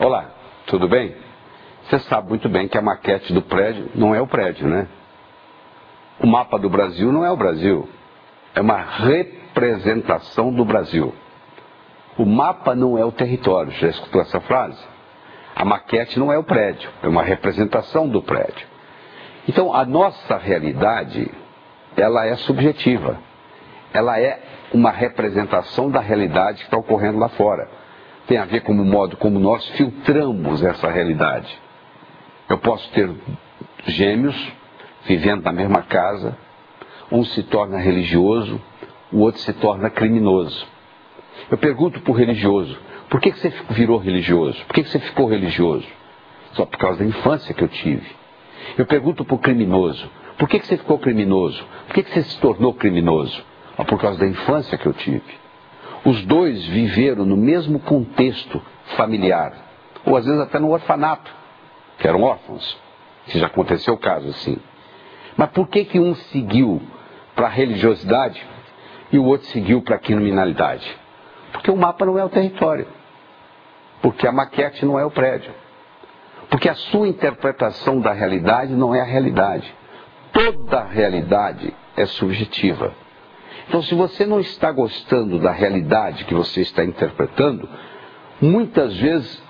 Olá, tudo bem? Você sabe muito bem que a maquete do prédio não é o prédio, né? O mapa do Brasil não é o Brasil. É uma representação do Brasil. O mapa não é o território. Já escutou essa frase? A maquete não é o prédio, é uma representação do prédio. Então, a nossa realidade, ela é subjetiva. Ela é uma representação da realidade que está ocorrendo lá fora. Tem a ver com o modo como nós filtramos essa realidade. Eu posso ter gêmeos vivendo na mesma casa, um se torna religioso, o outro se torna criminoso. Eu pergunto para o religioso, por que você virou religioso? Por que você ficou religioso? Só por causa da infância que eu tive. Eu pergunto para o criminoso, por que você ficou criminoso? Por que você se tornou criminoso? Por causa da infância que eu tive. Os dois viveram no mesmo contexto familiar, ou às vezes até no orfanato, que eram órfãos, que já aconteceu o caso assim. Mas por que um seguiu para a religiosidade e o outro seguiu para a criminalidade? Porque o mapa não é o território, porque a maquete não é o prédio, porque a sua interpretação da realidade não é a realidade. Toda realidade é subjetiva. Então, se você não está gostando da realidade que você está interpretando, muitas vezes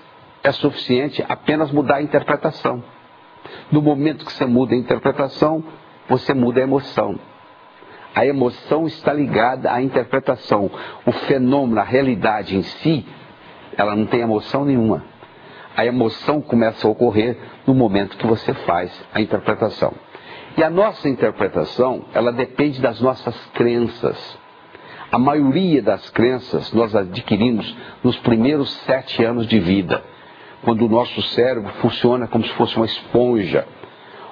é suficiente apenas mudar a interpretação. No momento que você muda a interpretação, você muda a emoção. A emoção está ligada à interpretação. O fenômeno, a realidade em si, ela não tem emoção nenhuma. A emoção começa a ocorrer no momento que você faz a interpretação. E a nossa interpretação, ela depende das nossas crenças. A maioria das crenças nós adquirimos nos primeiros 7 anos de vida, quando o nosso cérebro funciona como se fosse uma esponja.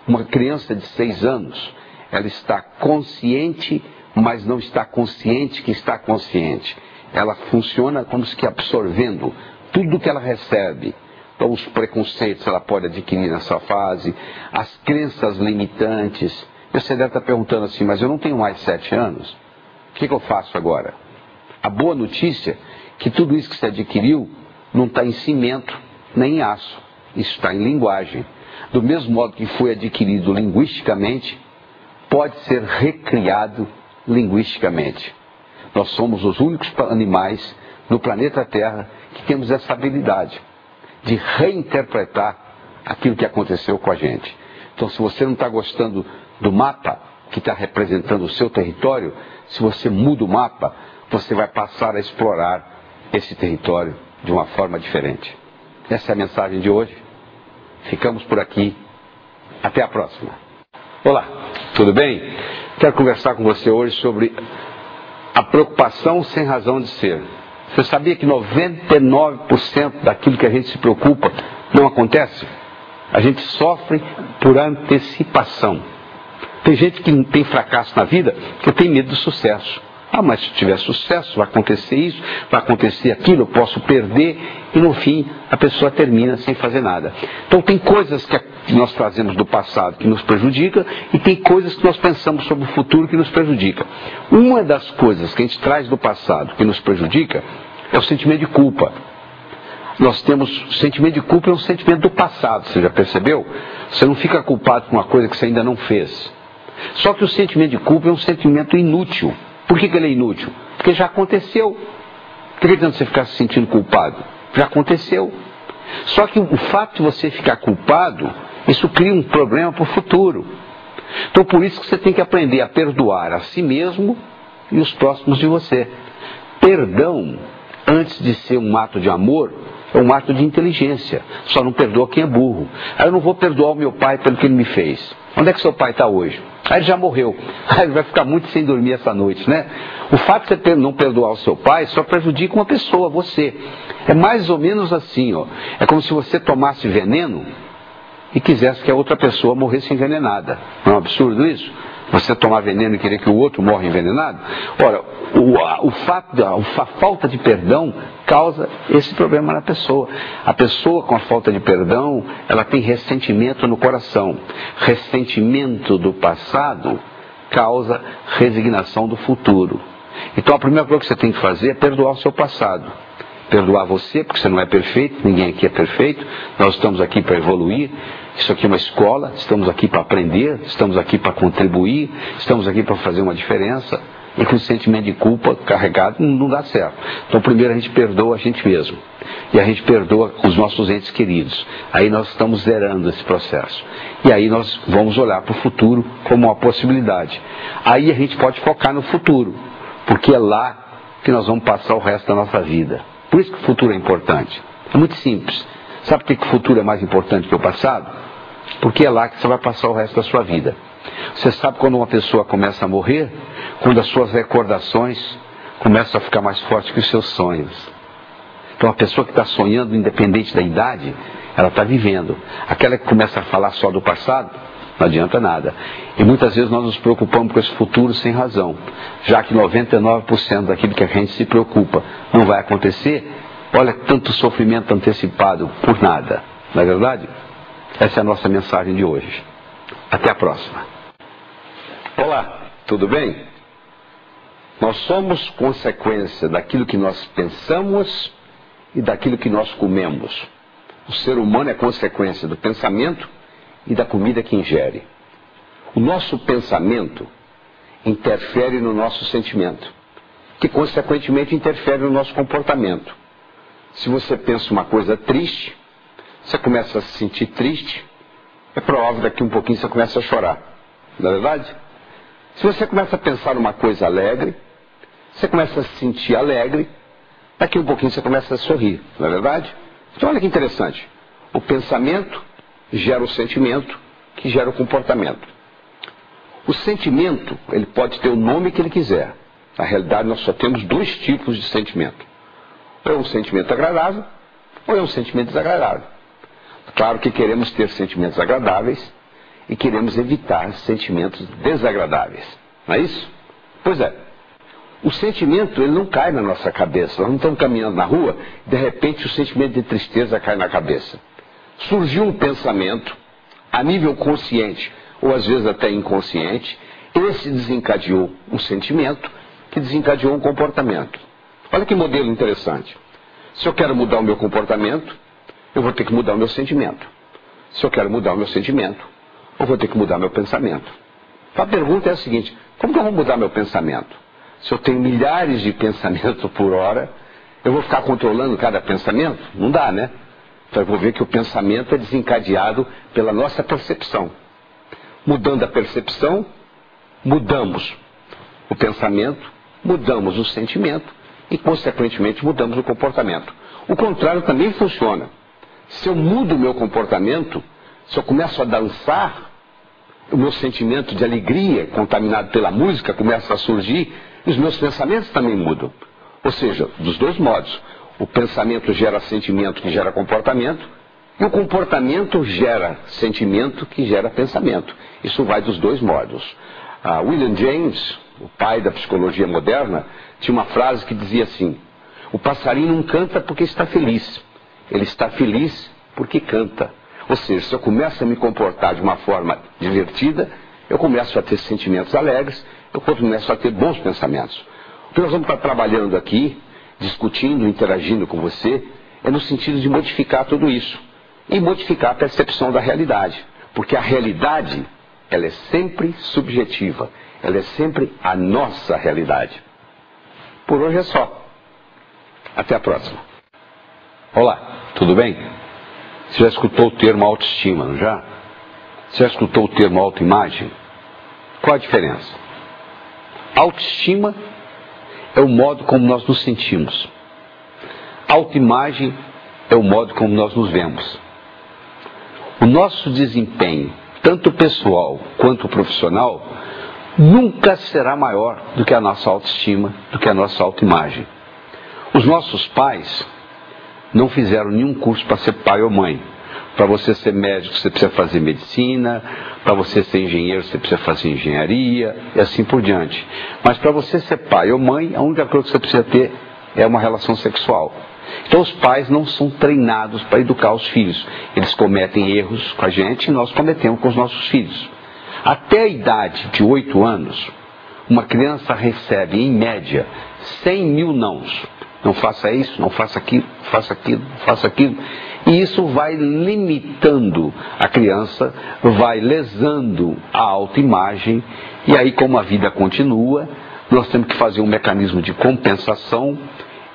Uma criança de 6 anos, ela está consciente, mas não está consciente que está consciente. Ela funciona como se absorvendo tudo que ela recebe. Então, os preconceitos ela pode adquirir nessa fase, as crenças limitantes. Você deve estar perguntando assim, mas eu não tenho mais 7 anos, o que eu faço agora? A boa notícia é que tudo isso que você adquiriu não está em cimento nem em aço, isso está em linguagem. Do mesmo modo que foi adquirido linguisticamente, pode ser recriado linguisticamente. Nós somos os únicos animais no planeta Terra que temos essa habilidade de reinterpretar aquilo que aconteceu com a gente. Então, se você não está gostando do mapa que está representando o seu território, se você muda o mapa, você vai passar a explorar esse território de uma forma diferente. Essa é a mensagem de hoje. Ficamos por aqui. Até a próxima. Olá, tudo bem? Quero conversar com você hoje sobre a preocupação sem razão de ser. Você sabia que 99% daquilo que a gente se preocupa não acontece? A gente sofre por antecipação. Tem gente que não tem fracasso na vida porque tem medo do sucesso. Mas se tiver sucesso, vai acontecer isso, vai acontecer aquilo, eu posso perder. E no fim, a pessoa termina sem fazer nada. Então tem coisas que nós trazemos do passado que nos prejudica e tem coisas que nós pensamos sobre o futuro que nos prejudica. Uma das coisas que a gente traz do passado que nos prejudica é o sentimento de culpa. Nós temos o sentimento de culpa, é um sentimento do passado, você já percebeu? Você não fica culpado por uma coisa que você ainda não fez. Só que o sentimento de culpa é um sentimento inútil. Por que ele é inútil? Porque já aconteceu. Por que adianta você ficar se sentindo culpado? Já aconteceu. Só que o fato de você ficar culpado, isso cria um problema para o futuro. Então por isso que você tem que aprender a perdoar a si mesmo e os próximos de você. Perdão, antes de ser um ato de amor, é um ato de inteligência. Só não perdoa quem é burro. Eu não vou perdoar o meu pai pelo que ele me fez. Onde é que seu pai está hoje? Ele já morreu. Ele vai ficar muito sem dormir essa noite, né? O fato de você não perdoar o seu pai só prejudica uma pessoa, você. É mais ou menos assim, ó. É como se você tomasse veneno e quisesse que a outra pessoa morresse envenenada. Não é um absurdo isso? Você tomar veneno e querer que o outro morra envenenado? Ora, a falta de perdão causa esse problema na pessoa. A pessoa com a falta de perdão, ela tem ressentimento no coração. Ressentimento do passado causa resignação do futuro. Então a primeira coisa que você tem que fazer é perdoar o seu passado. perdoar você, porque você não é perfeito, ninguém aqui é perfeito, nós estamos aqui para evoluir, isso aqui é uma escola, estamos aqui para aprender, estamos aqui para contribuir, estamos aqui para fazer uma diferença, e com o sentimento de culpa carregado não dá certo. Então primeiro a gente perdoa a gente mesmo, e a gente perdoa os nossos entes queridos, aí nós estamos zerando esse processo, e aí nós vamos olhar para o futuro como uma possibilidade, aí a gente pode focar no futuro, porque é lá que nós vamos passar o resto da nossa vida. Por isso que o futuro é importante. É muito simples. Sabe por que o futuro é mais importante que o passado? Porque é lá que você vai passar o resto da sua vida. Você sabe quando uma pessoa começa a morrer? Quando as suas recordações começam a ficar mais fortes que os seus sonhos. Então a pessoa que está sonhando, independente da idade, ela está vivendo. Aquela que começa a falar só do passado, não adianta nada. E muitas vezes nós nos preocupamos com esse futuro sem razão. Já que 99% daquilo que a gente se preocupa não vai acontecer, olha tanto sofrimento antecipado por nada. Não é verdade? Essa é a nossa mensagem de hoje. Até a próxima. Olá, tudo bem? Nós somos consequência daquilo que nós pensamos e daquilo que nós comemos. O ser humano é consequência do pensamento e da comida que ingere. O nosso pensamento interfere no nosso sentimento, que consequentemente interfere no nosso comportamento. Se você pensa uma coisa triste, você começa a se sentir triste, é provável daqui um pouquinho você começa a chorar, não é verdade? Se você começa a pensar uma coisa alegre, você começa a se sentir alegre, daqui um pouquinho você começa a sorrir, não é verdade? Então olha que interessante, o pensamento gera o sentimento, que gera o comportamento. O sentimento, ele pode ter o nome que ele quiser. Na realidade, nós só temos dois tipos de sentimento. Ou é um sentimento agradável, ou é um sentimento desagradável. Claro que queremos ter sentimentos agradáveis e queremos evitar sentimentos desagradáveis. Não é isso? Pois é. O sentimento, ele não cai na nossa cabeça. Nós não estamos caminhando na rua e de repente o sentimento de tristeza cai na cabeça. Surgiu um pensamento a nível consciente, ou às vezes até inconsciente, esse desencadeou um sentimento que desencadeou um comportamento. Olha que modelo interessante. Se eu quero mudar o meu comportamento, eu vou ter que mudar o meu sentimento. Se eu quero mudar o meu sentimento, eu vou ter que mudar meu pensamento. Então a pergunta é a seguinte, como que eu vou mudar meu pensamento? Se eu tenho milhares de pensamentos por hora, eu vou ficar controlando cada pensamento? Não dá, né? Então eu vou ver que o pensamento é desencadeado pela nossa percepção. Mudando a percepção, mudamos o pensamento, mudamos o sentimento e, consequentemente, mudamos o comportamento. O contrário também funciona. Se eu mudo o meu comportamento, se eu começo a dançar, o meu sentimento de alegria, contaminado pela música, começa a surgir e os meus pensamentos também mudam. Ou seja, dos dois modos. O pensamento gera sentimento que gera comportamento e o comportamento gera sentimento que gera pensamento. Isso vai dos dois modos. William James, o pai da psicologia moderna, tinha uma frase que dizia assim: o passarinho não canta porque está feliz, ele está feliz porque canta. Ou seja, se eu começo a me comportar de uma forma divertida, eu começo a ter sentimentos alegres, eu começo a ter bons pensamentos. O que nós vamos estar trabalhando aqui, discutindo, interagindo com você, é no sentido de modificar tudo isso e modificar a percepção da realidade, porque a realidade, ela é sempre subjetiva, ela é sempre a nossa realidade. Por hoje é só. Até a próxima. Olá, tudo bem? Você já escutou o termo autoestima, não já? Você já escutou o termo autoimagem? Qual a diferença? Autoestima é o modo como nós nos sentimos. Autoimagem é o modo como nós nos vemos. O nosso desempenho, tanto pessoal quanto profissional, nunca será maior do que a nossa autoestima, do que a nossa autoimagem. Os nossos pais não fizeram nenhum curso para ser pai ou mãe. Para você ser médico, você precisa fazer medicina. Para você ser engenheiro, você precisa fazer engenharia. E assim por diante. Mas para você ser pai ou mãe, a única coisa que você precisa ter é uma relação sexual. Então os pais não são treinados para educar os filhos. Eles cometem erros com a gente e nós cometemos com os nossos filhos. Até a idade de 8 anos, uma criança recebe, em média, 100 mil nãos. não faça isso, não faça aquilo, faça aquilo, faça aquilo. E isso vai limitando a criança, vai lesando a autoimagem, e aí, como a vida continua, nós temos que fazer um mecanismo de compensação,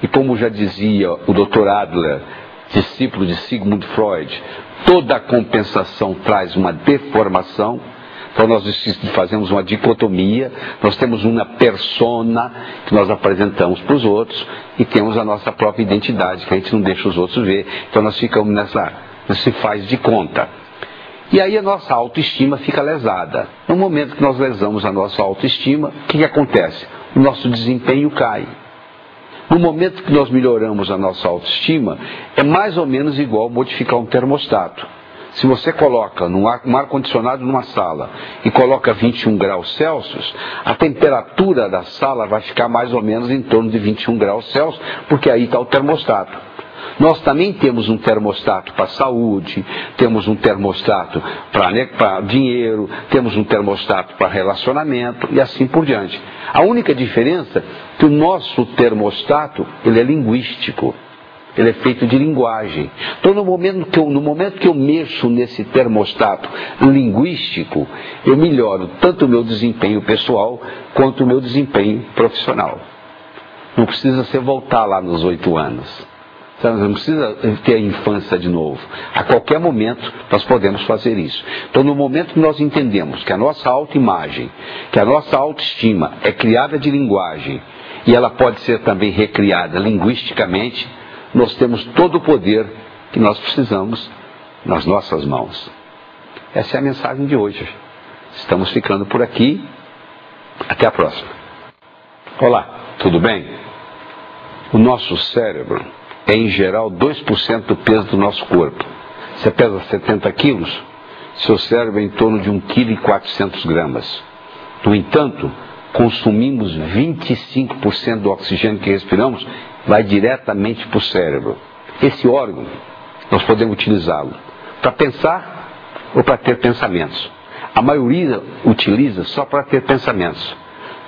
e como já dizia o Dr. Adler, discípulo de Sigmund Freud, toda compensação traz uma deformação. Então nós fazemos uma dicotomia, nós temos uma persona que nós apresentamos para os outros e temos a nossa própria identidade, que a gente não deixa os outros ver. Então nós ficamos nessa se faz de conta. E aí a nossa autoestima fica lesada. No momento que nós lesamos a nossa autoestima, o que acontece? O nosso desempenho cai. No momento que nós melhoramos a nossa autoestima, é mais ou menos igual modificar um termostato. Se você coloca um ar-condicionado numa sala e coloca 21 graus Celsius, a temperatura da sala vai ficar mais ou menos em torno de 21 graus Celsius, porque aí está o termostato. Nós também temos um termostato para saúde, temos um termostato para dinheiro, temos um termostato para relacionamento e assim por diante. A única diferença é que o nosso termostato ele é linguístico. Ele é feito de linguagem. Então, no momento que eu mexo nesse termostato linguístico, eu melhoro tanto o meu desempenho pessoal quanto o meu desempenho profissional. Não precisa você voltar lá nos 8 anos. Não precisa ter a infância de novo. A qualquer momento nós podemos fazer isso. Então, no momento que nós entendemos que a nossa autoimagem, que a nossa autoestima é criada de linguagem e ela pode ser também recriada linguisticamente, nós temos todo o poder que nós precisamos nas nossas mãos. Essa é a mensagem de hoje. Estamos ficando por aqui. Até a próxima. Olá, tudo bem? O nosso cérebro é em geral 2% do peso do nosso corpo. Você pesa 70 quilos, seu cérebro é em torno de 1,4 kg. No entanto, consumimos 25% do oxigênio que respiramos vai diretamente para o cérebro. Esse órgão, nós podemos utilizá-lo para pensar ou para ter pensamentos. A maioria utiliza só para ter pensamentos.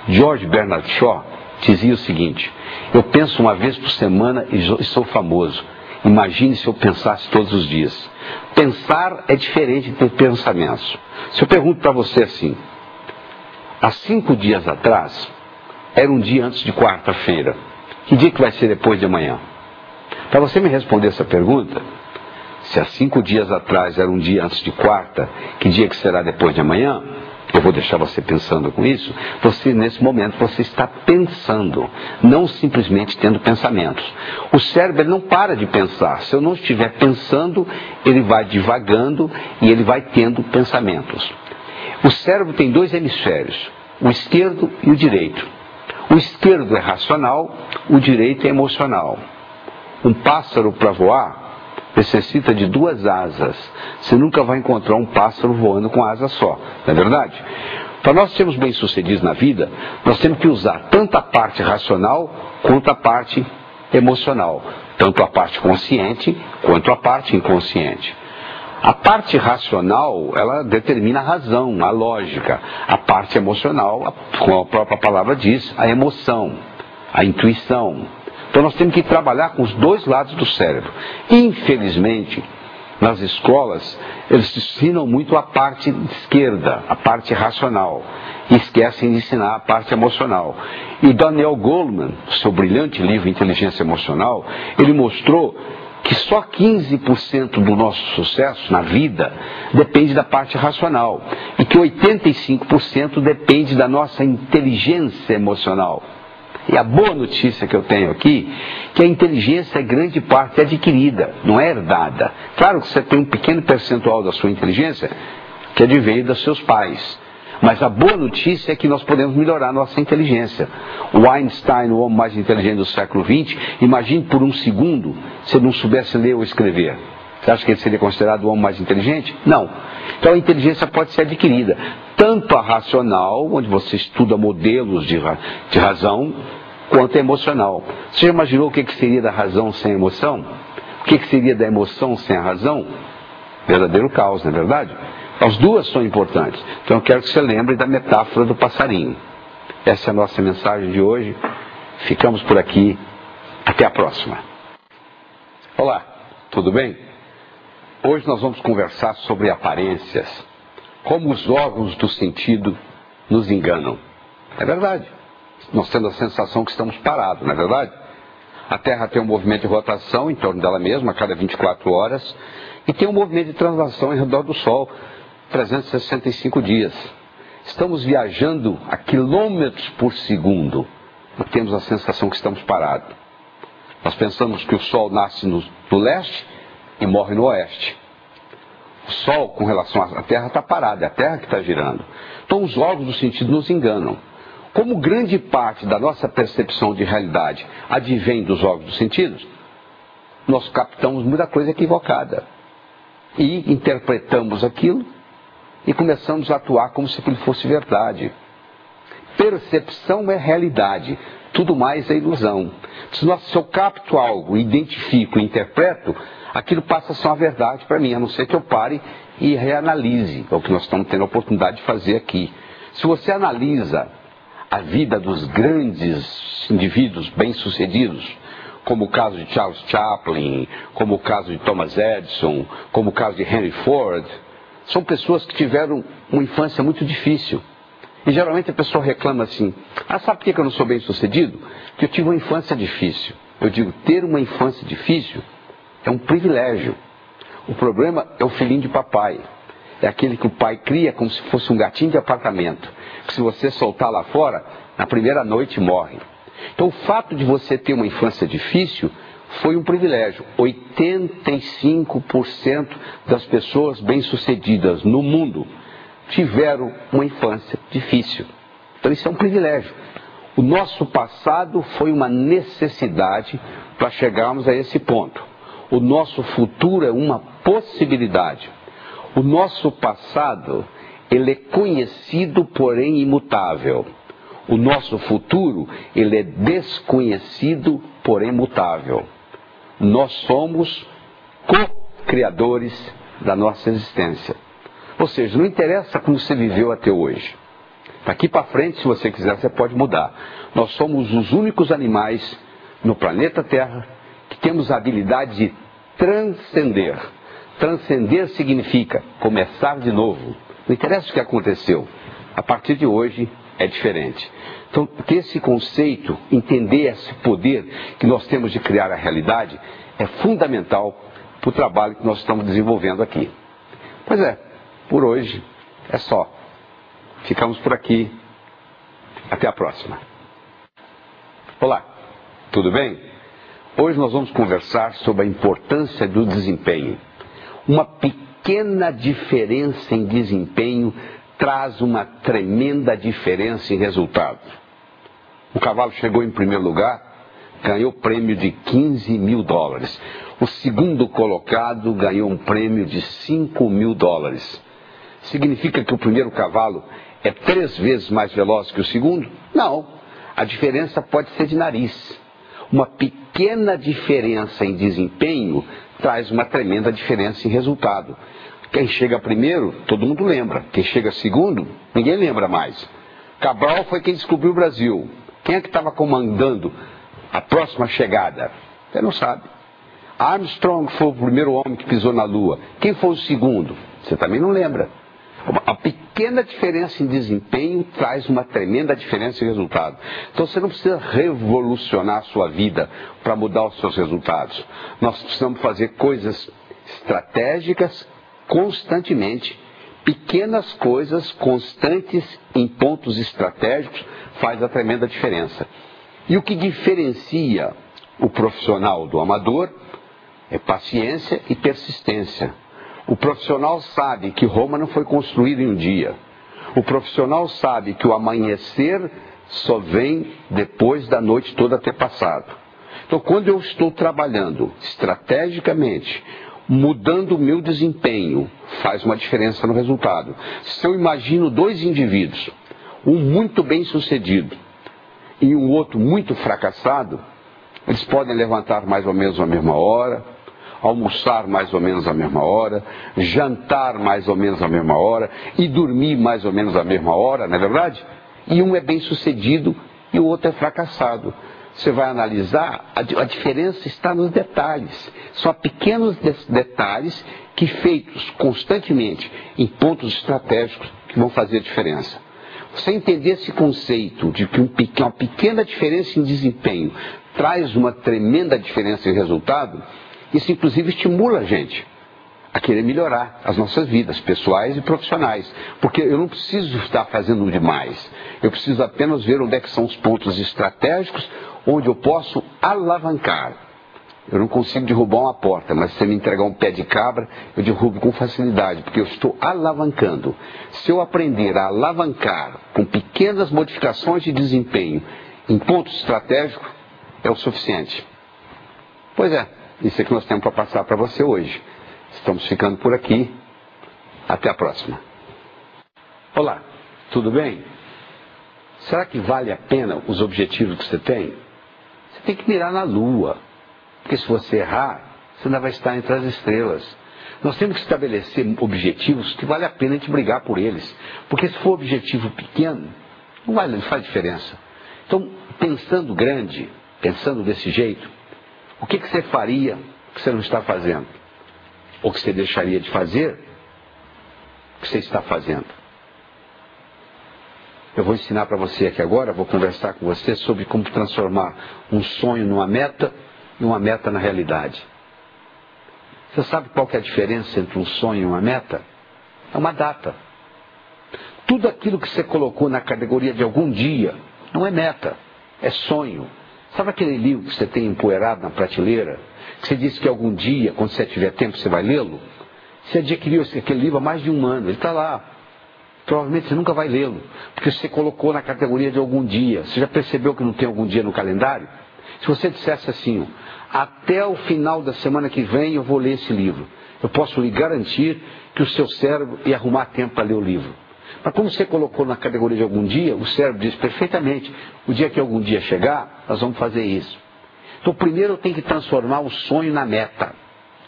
George Bernard Shaw dizia o seguinte: eu penso uma vez por semana e sou famoso. Imagine se eu pensasse todos os dias. Pensar é diferente de ter pensamentos. Se eu pergunto para você assim, há 5 dias atrás, era um dia antes de quarta-feira. Que dia que vai ser depois de amanhã? Para você me responder essa pergunta, se há 5 dias atrás era um dia antes de quarta, que dia que será depois de amanhã? Eu vou deixar você pensando com isso. Nesse momento, você está pensando, não simplesmente tendo pensamentos. O cérebro ele não para de pensar. Se eu não estiver pensando, ele vai divagando e ele vai tendo pensamentos. O cérebro tem 2 hemisférios, o esquerdo e o direito. O esquerdo é racional, o direito é emocional. Um pássaro para voar necessita de 2 asas. Você nunca vai encontrar um pássaro voando com asa só, não é verdade? Para nós sermos bem-sucedidos na vida, nós temos que usar tanto a parte racional quanto a parte emocional. Tanto a parte consciente quanto a parte inconsciente. A parte racional, ela determina a razão, a lógica. A parte emocional, como a própria palavra diz, a emoção, a intuição. Então nós temos que trabalhar com os 2 lados do cérebro. Infelizmente, nas escolas, eles ensinam muito a parte esquerda, a parte racional, e esquecem de ensinar a parte emocional. E o Daniel Goleman, seu brilhante livro Inteligência Emocional, ele mostrou que só 15% do nosso sucesso na vida depende da parte racional e que 85% depende da nossa inteligência emocional. E a boa notícia que eu tenho aqui, que a inteligência é grande parte adquirida, não é herdada. Claro que você tem um pequeno percentual da sua inteligência que adveio dos seus pais. Mas a boa notícia é que nós podemos melhorar a nossa inteligência. O Einstein, o homem mais inteligente do século XX, imagine por um segundo se ele não soubesse ler ou escrever. Você acha que ele seria considerado o homem mais inteligente? Não. Então a inteligência pode ser adquirida. Tanto a racional, onde você estuda modelos de razão, quanto a emocional. Você já imaginou o que seria da razão sem a emoção? O que seria da emoção sem a razão? Verdadeiro caos, não é verdade? As 2 são importantes. Então eu quero que você lembre da metáfora do passarinho. Essa é a nossa mensagem de hoje. Ficamos por aqui. Até Até a próxima. Olá, tudo bem? Hoje nós vamos conversar sobre aparências, como os órgãos do sentido nos enganam. É verdade. Nós temos a sensação que estamos parados, não é verdade? A Terra tem um movimento de rotação em torno dela mesma a cada 24 horas e tem um movimento de translação em redor do Sol, 365 dias. Estamos viajando a quilômetros por segundo e temos a sensação que estamos parados. Nós pensamos que o Sol nasce no leste e morre no oeste. O Sol, com relação à Terra, está parado, é a Terra que está girando. Então os órgãos do sentido nos enganam. Como grande parte da nossa percepção de realidade advém dos órgãos dos sentidos, nós captamos muita coisa equivocada. E interpretamos aquilo e começamos a atuar como se aquilo fosse verdade. Percepção é realidade, tudo mais é ilusão. Se eu capto algo, identifico e interpreto, aquilo passa a ser uma verdade para mim, a não ser que eu pare e reanalise, é o que nós estamos tendo a oportunidade de fazer aqui. Se você analisa a vida dos grandes indivíduos bem-sucedidos, como o caso de Charles Chaplin, como o caso de Thomas Edison, como o caso de Henry Ford, são pessoas que tiveram uma infância muito difícil. E geralmente a pessoa reclama assim, sabe por que eu não sou bem-sucedido? Porque eu tive uma infância difícil. Eu digo, ter uma infância difícil é um privilégio. O problema é o filhinho de papai. É aquele que o pai cria como se fosse um gatinho de apartamento. Que se você soltar lá fora, na primeira noite morre. Então o fato de você ter uma infância difícil foi um privilégio. 85% das pessoas bem-sucedidas no mundo tiveram uma infância difícil. Então isso é um privilégio. O nosso passado foi uma necessidade para chegarmos a esse ponto. O nosso futuro é uma possibilidade. O nosso passado, ele é conhecido, porém imutável. O nosso futuro, ele é desconhecido, porém mutável. Nós somos co-criadores da nossa existência. Ou seja, não interessa como você viveu até hoje. Daqui para frente, se você quiser, você pode mudar. Nós somos os únicos animais no planeta Terra que temos a habilidade de transcender. Transcender significa começar de novo. Não interessa o que aconteceu. A partir de hoje é diferente. Então, ter esse conceito, entender esse poder que nós temos de criar a realidade, é fundamental para o trabalho que nós estamos desenvolvendo aqui. Pois é, por hoje é só. Ficamos por aqui. Até a próxima. Olá, tudo bem? Hoje nós vamos conversar sobre a importância do desempenho. Uma pequena diferença em desempenho traz uma tremenda diferença em resultado. O cavalo chegou em primeiro lugar, ganhou prêmio de $15 mil. O segundo colocado ganhou um prêmio de $5.000. Significa que o primeiro cavalo é 3 vezes mais veloz que o segundo? Não. A diferença pode ser de nariz. Uma pequena diferença em desempenho traz uma tremenda diferença em resultado. Quem chega primeiro, todo mundo lembra. Quem chega segundo, ninguém lembra mais. Cabral foi quem descobriu o Brasil. Quem é que estava comandando a próxima chegada? Você não sabe. Armstrong foi o primeiro homem que pisou na Lua. Quem foi o segundo? Você também não lembra. A pequena diferença em desempenho traz uma tremenda diferença em resultado. Então você não precisa revolucionar a sua vida para mudar os seus resultados. Nós precisamos fazer coisas estratégicas constantemente. Pequenas coisas constantes em pontos estratégicos faz a tremenda diferença. E o que diferencia o profissional do amador é paciência e persistência. O profissional sabe que Roma não foi construída em um dia. O profissional sabe que o amanhecer só vem depois da noite toda ter passado. Então, quando eu estou trabalhando estrategicamente, mudando o meu desempenho, faz uma diferença no resultado. Se eu imagino 2 indivíduos, um muito bem sucedido e um outro muito fracassado, eles podem levantar mais ou menos à mesma hora, almoçar mais ou menos à mesma hora, jantar mais ou menos à mesma hora e dormir mais ou menos à mesma hora, não é verdade? E um é bem sucedido e o outro é fracassado. você vai analisar, a diferença está nos detalhes. São pequenos detalhes que, feitos constantemente em pontos estratégicos, que vão fazer a diferença. Você entender esse conceito de que uma pequena diferença em desempenho traz uma tremenda diferença em resultado, isso inclusive estimula a gente a querer melhorar as nossas vidas pessoais e profissionais. Porque eu não preciso estar fazendo demais. Eu preciso apenas ver onde é que são os pontos estratégicos onde eu posso alavancar. Eu não consigo derrubar uma porta, mas se você me entregar um pé de cabra, eu derrubo com facilidade, porque eu estou alavancando. Se eu aprender a alavancar com pequenas modificações de desempenho em pontos estratégicos, é o suficiente. Pois é, isso é que nós temos para passar para você hoje. Estamos ficando por aqui. Até a próxima. Olá, tudo bem? Será que vale a pena os objetivos que você tem? Você tem que mirar na lua. Porque se você errar, você ainda vai estar entre as estrelas. Nós temos que estabelecer objetivos que vale a pena a gente brigar por eles. Porque se for objetivo pequeno, não faz diferença. Então, pensando grande, pensando desse jeito, o que você faria que você não está fazendo? Ou que você deixaria de fazer, que você está fazendo? Eu vou ensinar para você aqui agora, vou conversar com você sobre como transformar um sonho numa meta e uma meta na realidade. Você sabe qual que é a diferença entre um sonho e uma meta? É uma data. Tudo aquilo que você colocou na categoria de algum dia não é meta, é sonho. Sabe aquele livro que você tem empoeirado na prateleira? Que você disse que algum dia, quando você tiver tempo, você vai lê-lo? Você adquiriu aquele livro há mais de um ano, ele está lá. Provavelmente você nunca vai lê-lo, porque você colocou na categoria de algum dia. Você já percebeu que não tem algum dia no calendário? Se você dissesse assim, até o final da semana que vem eu vou ler esse livro, eu posso lhe garantir que o seu cérebro ia arrumar tempo para ler o livro. Mas como você colocou na categoria de algum dia, o cérebro diz perfeitamente, o dia que algum dia chegar, nós vamos fazer isso. Então primeiro eu tenho que transformar o sonho na meta.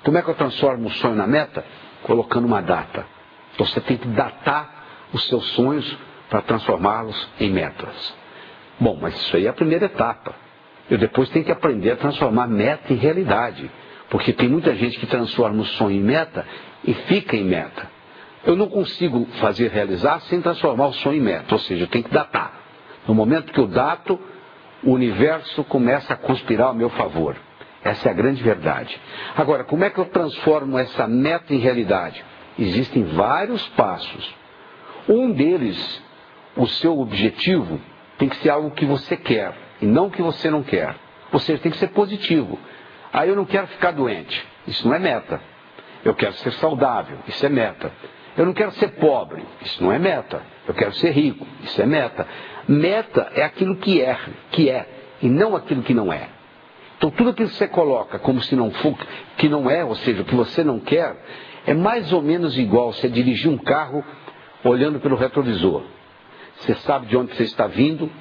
Como é que eu transformo o sonho na meta? Colocando uma data. Então você tem que datar os seus sonhos para transformá-los em metas. Bom, mas isso aí é a primeira etapa. Eu depois tenho que aprender a transformar meta em realidade. Porque tem muita gente que transforma o sonho em meta e fica em meta. Eu não consigo fazer realizar sem transformar o sonho em meta. Ou seja, eu tenho que datar. No momento que eu dato, o universo começa a conspirar ao meu favor. Essa é a grande verdade. Agora, como é que eu transformo essa meta em realidade? Existem vários passos. Um deles, o seu objetivo, tem que ser algo que você quer e não que você não quer. Ou seja, tem que ser positivo. Eu não quero ficar doente. Isso não é meta. Eu quero ser saudável. Isso é meta. Eu não quero ser pobre. Isso não é meta. Eu quero ser rico. Isso é meta. Meta é aquilo que é, e não aquilo que não é. Então tudo aquilo que você coloca como se não for, que não é, ou seja, o que você não quer, é mais ou menos igual você dirigir um carro olhando pelo retrovisor. Você sabe de onde você está vindo,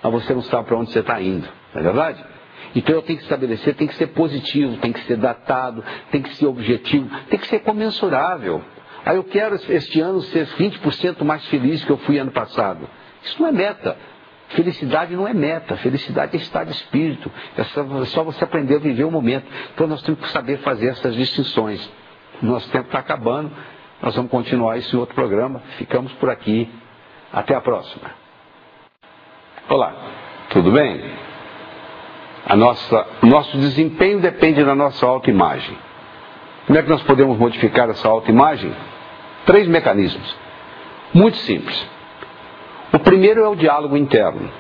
mas você não sabe para onde você está indo. Não é verdade? Então eu tenho que estabelecer, tem que ser positivo, tem que ser datado, tem que ser objetivo, tem que ser comensurável. Eu quero este ano ser 20% mais feliz que eu fui ano passado. Isso não é meta. Felicidade não é meta, felicidade é estado de espírito. É só você aprender a viver o momento. Então nós temos que saber fazer essas distinções. Nosso tempo está acabando, nós vamos continuar isso em outro programa. Ficamos por aqui. Até a próxima. Olá, tudo bem? Nosso desempenho depende da nossa autoimagem. Como é que nós podemos modificar essa autoimagem? 3 mecanismos. Muito simples. O primeiro é o diálogo interno.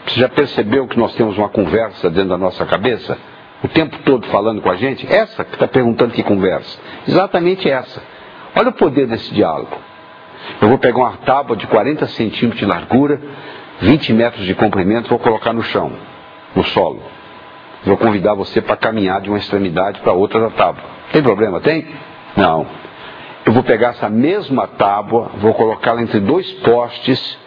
Você já percebeu que nós temos uma conversa dentro da nossa cabeça? O tempo todo falando com a gente? Essa que está perguntando que conversa. Exatamente essa. Olha o poder desse diálogo. Eu vou pegar uma tábua de 40 centímetros de largura, 20 metros de comprimento, vou colocar no chão, no solo. Vou convidar você para caminhar de uma extremidade para outra da tábua. Tem problema? Tem? Não. Eu vou pegar essa mesma tábua, vou colocá-la entre 2 postes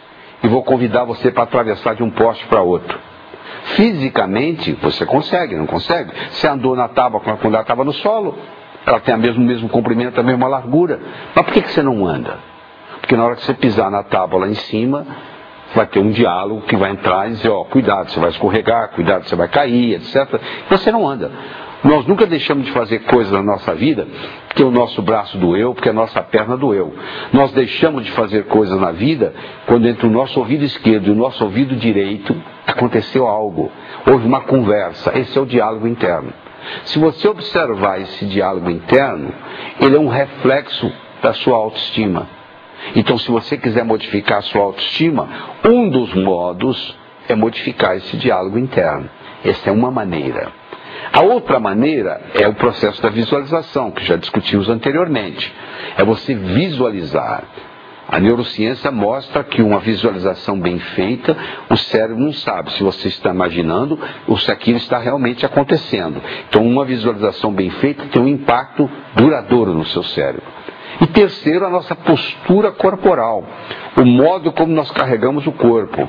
e vou convidar você para atravessar de um poste para outro. Fisicamente, você consegue, não consegue? Você andou na tábua quando ela estava no solo, ela tem o mesmo comprimento, a mesma largura. Mas por que você não anda? Porque na hora que você pisar na tábua lá em cima, vai ter um diálogo que vai entrar e dizer, ó, cuidado, você vai escorregar, cuidado, você vai cair, etc. Você não anda. Nós nunca deixamos de fazer coisas na nossa vida porque o nosso braço doeu, porque a nossa perna doeu. Nós deixamos de fazer coisas na vida quando entre o nosso ouvido esquerdo e o nosso ouvido direito aconteceu algo. Houve uma conversa. Esse é o diálogo interno. Se você observar esse diálogo interno, ele é um reflexo da sua autoestima. Então, se você quiser modificar a sua autoestima, um dos modos é modificar esse diálogo interno. Essa é uma maneira. A outra maneira é o processo da visualização, que já discutimos anteriormente. É você visualizar. A neurociência mostra que uma visualização bem feita, o cérebro não sabe se você está imaginando ou se aquilo está realmente acontecendo. Então, uma visualização bem feita tem um impacto duradouro no seu cérebro. E terceiro, a nossa postura corporal, o modo como nós carregamos o corpo.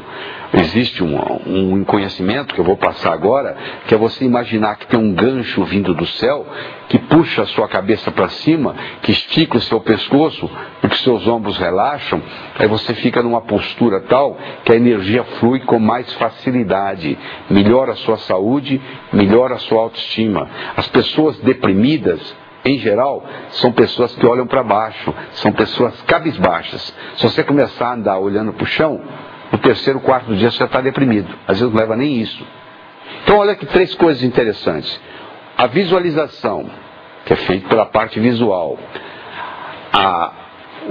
Existe um conhecimento que eu vou passar agora, que é você imaginar que tem um gancho vindo do céu, que puxa a sua cabeça para cima, que estica o seu pescoço, e que seus ombros relaxam, aí você fica numa postura tal que a energia flui com mais facilidade, melhora a sua saúde, melhora a sua autoestima. As pessoas deprimidas, em geral, são pessoas que olham para baixo, são pessoas cabisbaixas. Se você começar a andar olhando para o chão, no terceiro, quarto dia você já está deprimido. Às vezes não leva nem isso. Então olha aqui 3 coisas interessantes. A visualização, que é feita pela parte visual.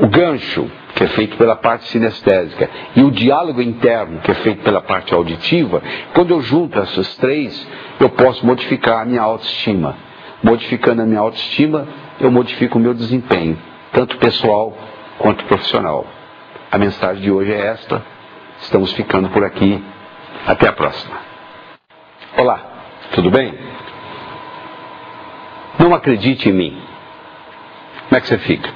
O gancho, que é feito pela parte sinestésica. E o diálogo interno, que é feito pela parte auditiva. Quando eu junto essas 3, eu posso modificar a minha autoestima. Modificando a minha autoestima, eu modifico o meu desempenho, tanto pessoal quanto profissional. A mensagem de hoje é esta. Estamos ficando por aqui. Até a próxima. Olá, tudo bem? Não acredite em mim. Como é que você fica?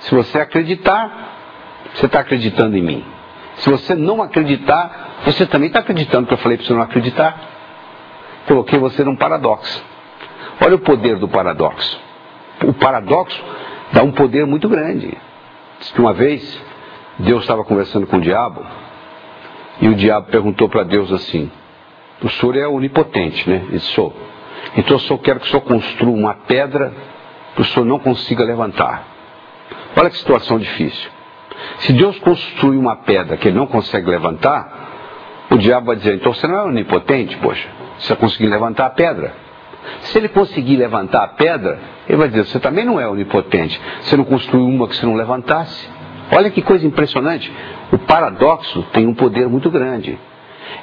Se você acreditar, você está acreditando em mim. Se você não acreditar, você também está acreditando que eu falei para você não acreditar. Coloquei você num paradoxo. Olha o poder do paradoxo. O paradoxo dá um poder muito grande. Diz que uma vez Deus estava conversando com o diabo e o diabo perguntou para Deus assim: o senhor é onipotente, né? Ele disse: sou. Então eu só quero que o senhor construa uma pedra que o senhor não consiga levantar. Olha que situação difícil. Se Deus construir uma pedra que ele não consegue levantar, o diabo vai dizer: então você não é onipotente, poxa, você conseguir levantar a pedra. Se ele conseguir levantar a pedra, ele vai dizer: você também não é onipotente, você não construiu uma que você não levantasse. Olha que coisa impressionante. O paradoxo tem um poder muito grande.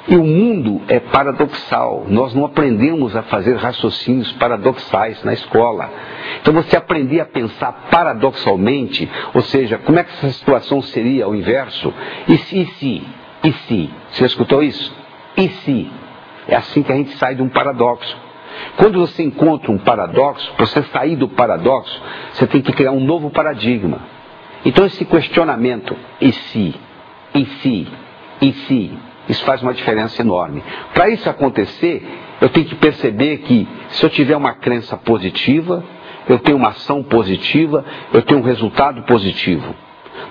E o mundo é paradoxal. Nós não aprendemos a fazer raciocínios paradoxais na escola. Então você aprender a pensar paradoxalmente, ou seja, como é que essa situação seria ao inverso? E se? Você escutou isso? E se? É assim que a gente sai de um paradoxo. Quando você encontra um paradoxo, para você sair do paradoxo, você tem que criar um novo paradigma. Então esse questionamento, e se, isso faz uma diferença enorme. Para isso acontecer, eu tenho que perceber que se eu tiver uma crença positiva, eu tenho uma ação positiva, eu tenho um resultado positivo.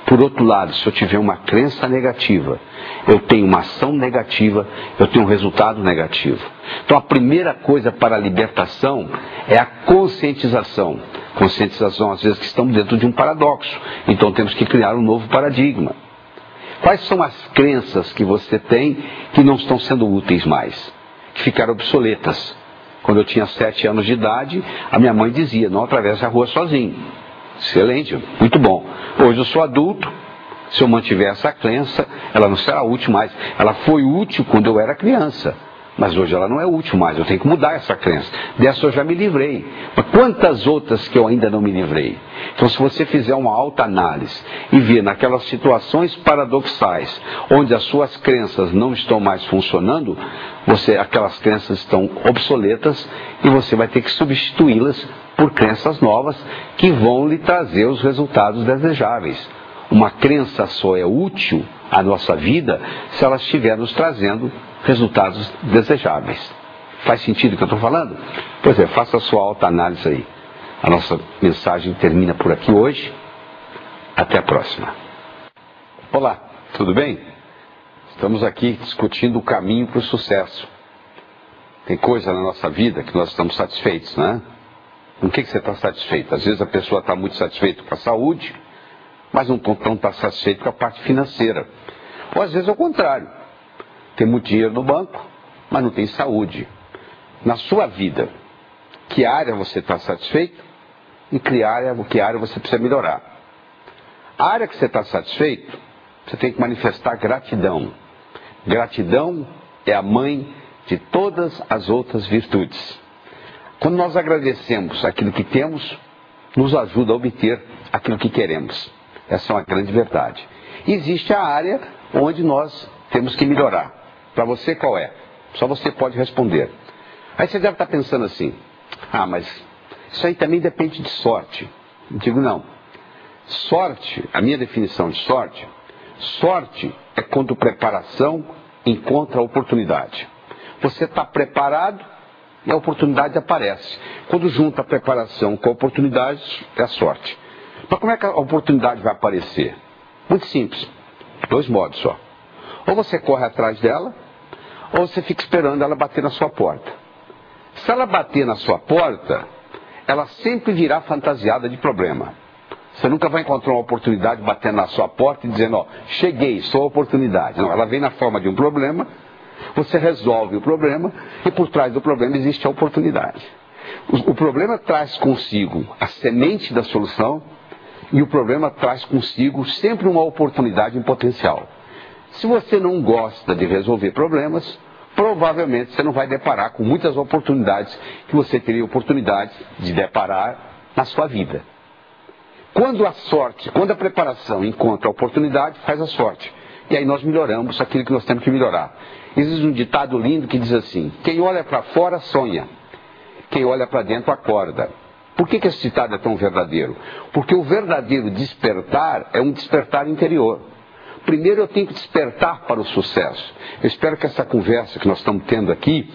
Por outro lado, se eu tiver uma crença negativa, eu tenho uma ação negativa, eu tenho um resultado negativo. Então a primeira coisa para a libertação é a conscientização. Conscientização, às vezes, que estamos dentro de um paradoxo. Então temos que criar um novo paradigma. Quais são as crenças que você tem que não estão sendo úteis mais? Que ficaram obsoletas. Quando eu tinha 7 anos de idade, a minha mãe dizia: não atravesse a rua sozinho. Excelente, muito bom. Hoje eu sou adulto, se eu mantiver essa crença, ela não será útil mais. Ela foi útil quando eu era criança, mas hoje ela não é útil mais. Eu tenho que mudar essa crença. Dessa eu já me livrei. Mas quantas outras que eu ainda não me livrei? Então, se você fizer uma autoanálise e ver naquelas situações paradoxais, onde as suas crenças não estão mais funcionando, aquelas crenças estão obsoletas e você vai ter que substituí-las por crenças novas que vão lhe trazer os resultados desejáveis. Uma crença só é útil à nossa vida se ela estiver nos trazendo resultados desejáveis. Faz sentido o que eu estou falando? Pois é, faça a sua autoanálise aí. A nossa mensagem termina por aqui hoje. Até a próxima. Olá, tudo bem? Estamos aqui discutindo o caminho para o sucesso. Tem coisa na nossa vida que nós estamos satisfeitos, né? Com o que você está satisfeito? Às vezes a pessoa está muito satisfeita com a saúde, mas não está satisfeito com a parte financeira. Ou às vezes é o contrário. Tem muito dinheiro no banco, mas não tem saúde. Na sua vida, que área você está satisfeito e que área você precisa melhorar. A área que você está satisfeito, você tem que manifestar gratidão. Gratidão é a mãe de todas as outras virtudes. Quando nós agradecemos aquilo que temos, nos ajuda a obter aquilo que queremos. Essa é uma grande verdade. E existe a área onde nós temos que melhorar. Para você, qual é? Só você pode responder. Aí você deve estar pensando assim: ah, mas isso aí também depende de sorte. Eu digo, não. Sorte, a minha definição de sorte, sorte é quando preparação encontra a oportunidade. Você está preparado e a oportunidade aparece. Quando junta a preparação com a oportunidade, é a sorte. Mas como é que a oportunidade vai aparecer? Muito simples. 2 modos só. Ou você corre atrás dela, ou você fica esperando ela bater na sua porta. Se ela bater na sua porta, ela sempre virá fantasiada de problema. Você nunca vai encontrar uma oportunidade batendo na sua porta e dizendo, ó, cheguei, sou a oportunidade. Não, ela vem na forma de um problema, você resolve o problema e por trás do problema existe a oportunidade. O problema traz consigo a semente da solução e o problema traz consigo sempre uma oportunidade em potencial. Se você não gosta de resolver problemas, provavelmente você não vai deparar com muitas oportunidades que você teria oportunidade de deparar na sua vida. Quando a sorte, quando a preparação encontra a oportunidade, faz a sorte. E aí nós melhoramos aquilo que nós temos que melhorar. Existe um ditado lindo que diz assim: quem olha para fora sonha, quem olha para dentro acorda. Por que esse ditado é tão verdadeiro? Porque o verdadeiro despertar é um despertar interior. Primeiro eu tenho que despertar para o sucesso. Eu espero que essa conversa que nós estamos tendo aqui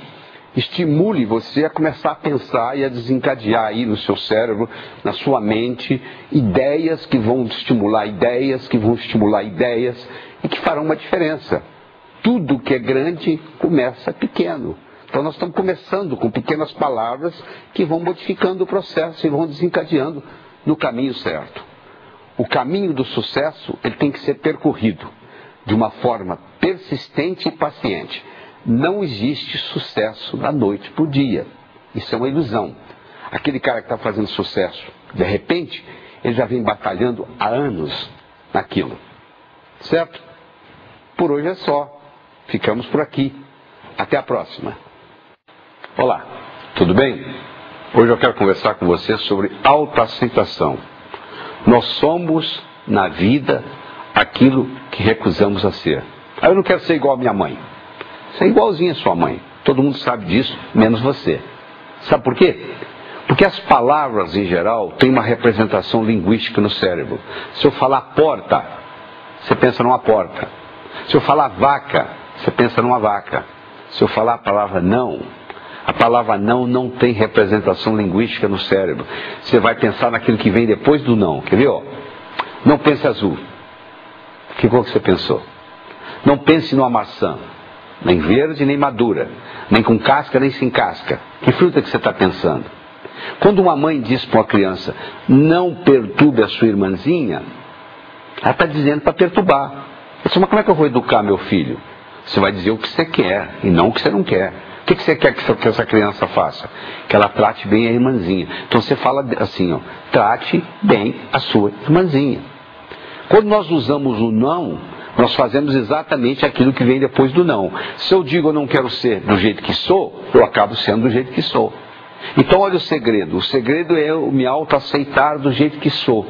estimule você a começar a pensar e a desencadear aí no seu cérebro, na sua mente, ideias que vão estimular ideias, que vão estimular ideias e que farão uma diferença. Tudo que é grande começa pequeno. Então nós estamos começando com pequenas palavras que vão modificando o processo e vão desencadeando no caminho certo. O caminho do sucesso ele tem que ser percorrido de uma forma persistente e paciente. Não existe sucesso da noite para o dia. Isso é uma ilusão. Aquele cara que está fazendo sucesso, de repente, ele já vem batalhando há anos naquilo. Certo? Por hoje é só. Ficamos por aqui. Até a próxima. Olá, tudo bem? Hoje eu quero conversar com você sobre autoaceitação. Nós somos, na vida, aquilo que recusamos a ser. Eu não quero ser igual a minha mãe. Você é igualzinho a sua mãe. Todo mundo sabe disso, menos você. Sabe por quê? Porque as palavras, em geral, têm uma representação linguística no cérebro. Se eu falar porta, você pensa numa porta. Se eu falar vaca, você pensa numa vaca. Se eu falar a palavra não, a palavra não tem representação linguística no cérebro. Você vai pensar naquilo que vem depois do não. Quer ver? Ó? Não pense azul. Que cor que você pensou? Não pense numa maçã. Nem verde, nem madura. Nem com casca, nem sem casca. Que fruta que você está pensando? Quando uma mãe diz para uma criança, não perturbe a sua irmãzinha, ela está dizendo para perturbar. Eu disse, mas como é que eu vou educar meu filho? Você vai dizer o que você quer e não o que você não quer. O que você quer que essa criança faça? Que ela trate bem a irmãzinha. Então você fala assim, ó, trate bem a sua irmãzinha. Quando nós usamos o não, nós fazemos exatamente aquilo que vem depois do não. Se eu digo eu não quero ser do jeito que sou, eu acabo sendo do jeito que sou. Então olha o segredo. O segredo é eu me autoaceitar do jeito que sou.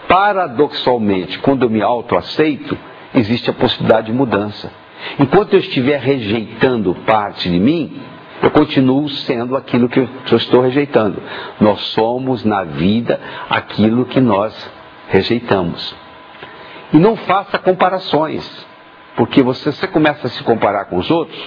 Paradoxalmente, quando eu me autoaceito, existe a possibilidade de mudança. Enquanto eu estiver rejeitando parte de mim, eu continuo sendo aquilo que eu estou rejeitando. Nós somos na vida aquilo que nós rejeitamos. E não faça comparações, porque você começa a se comparar com os outros,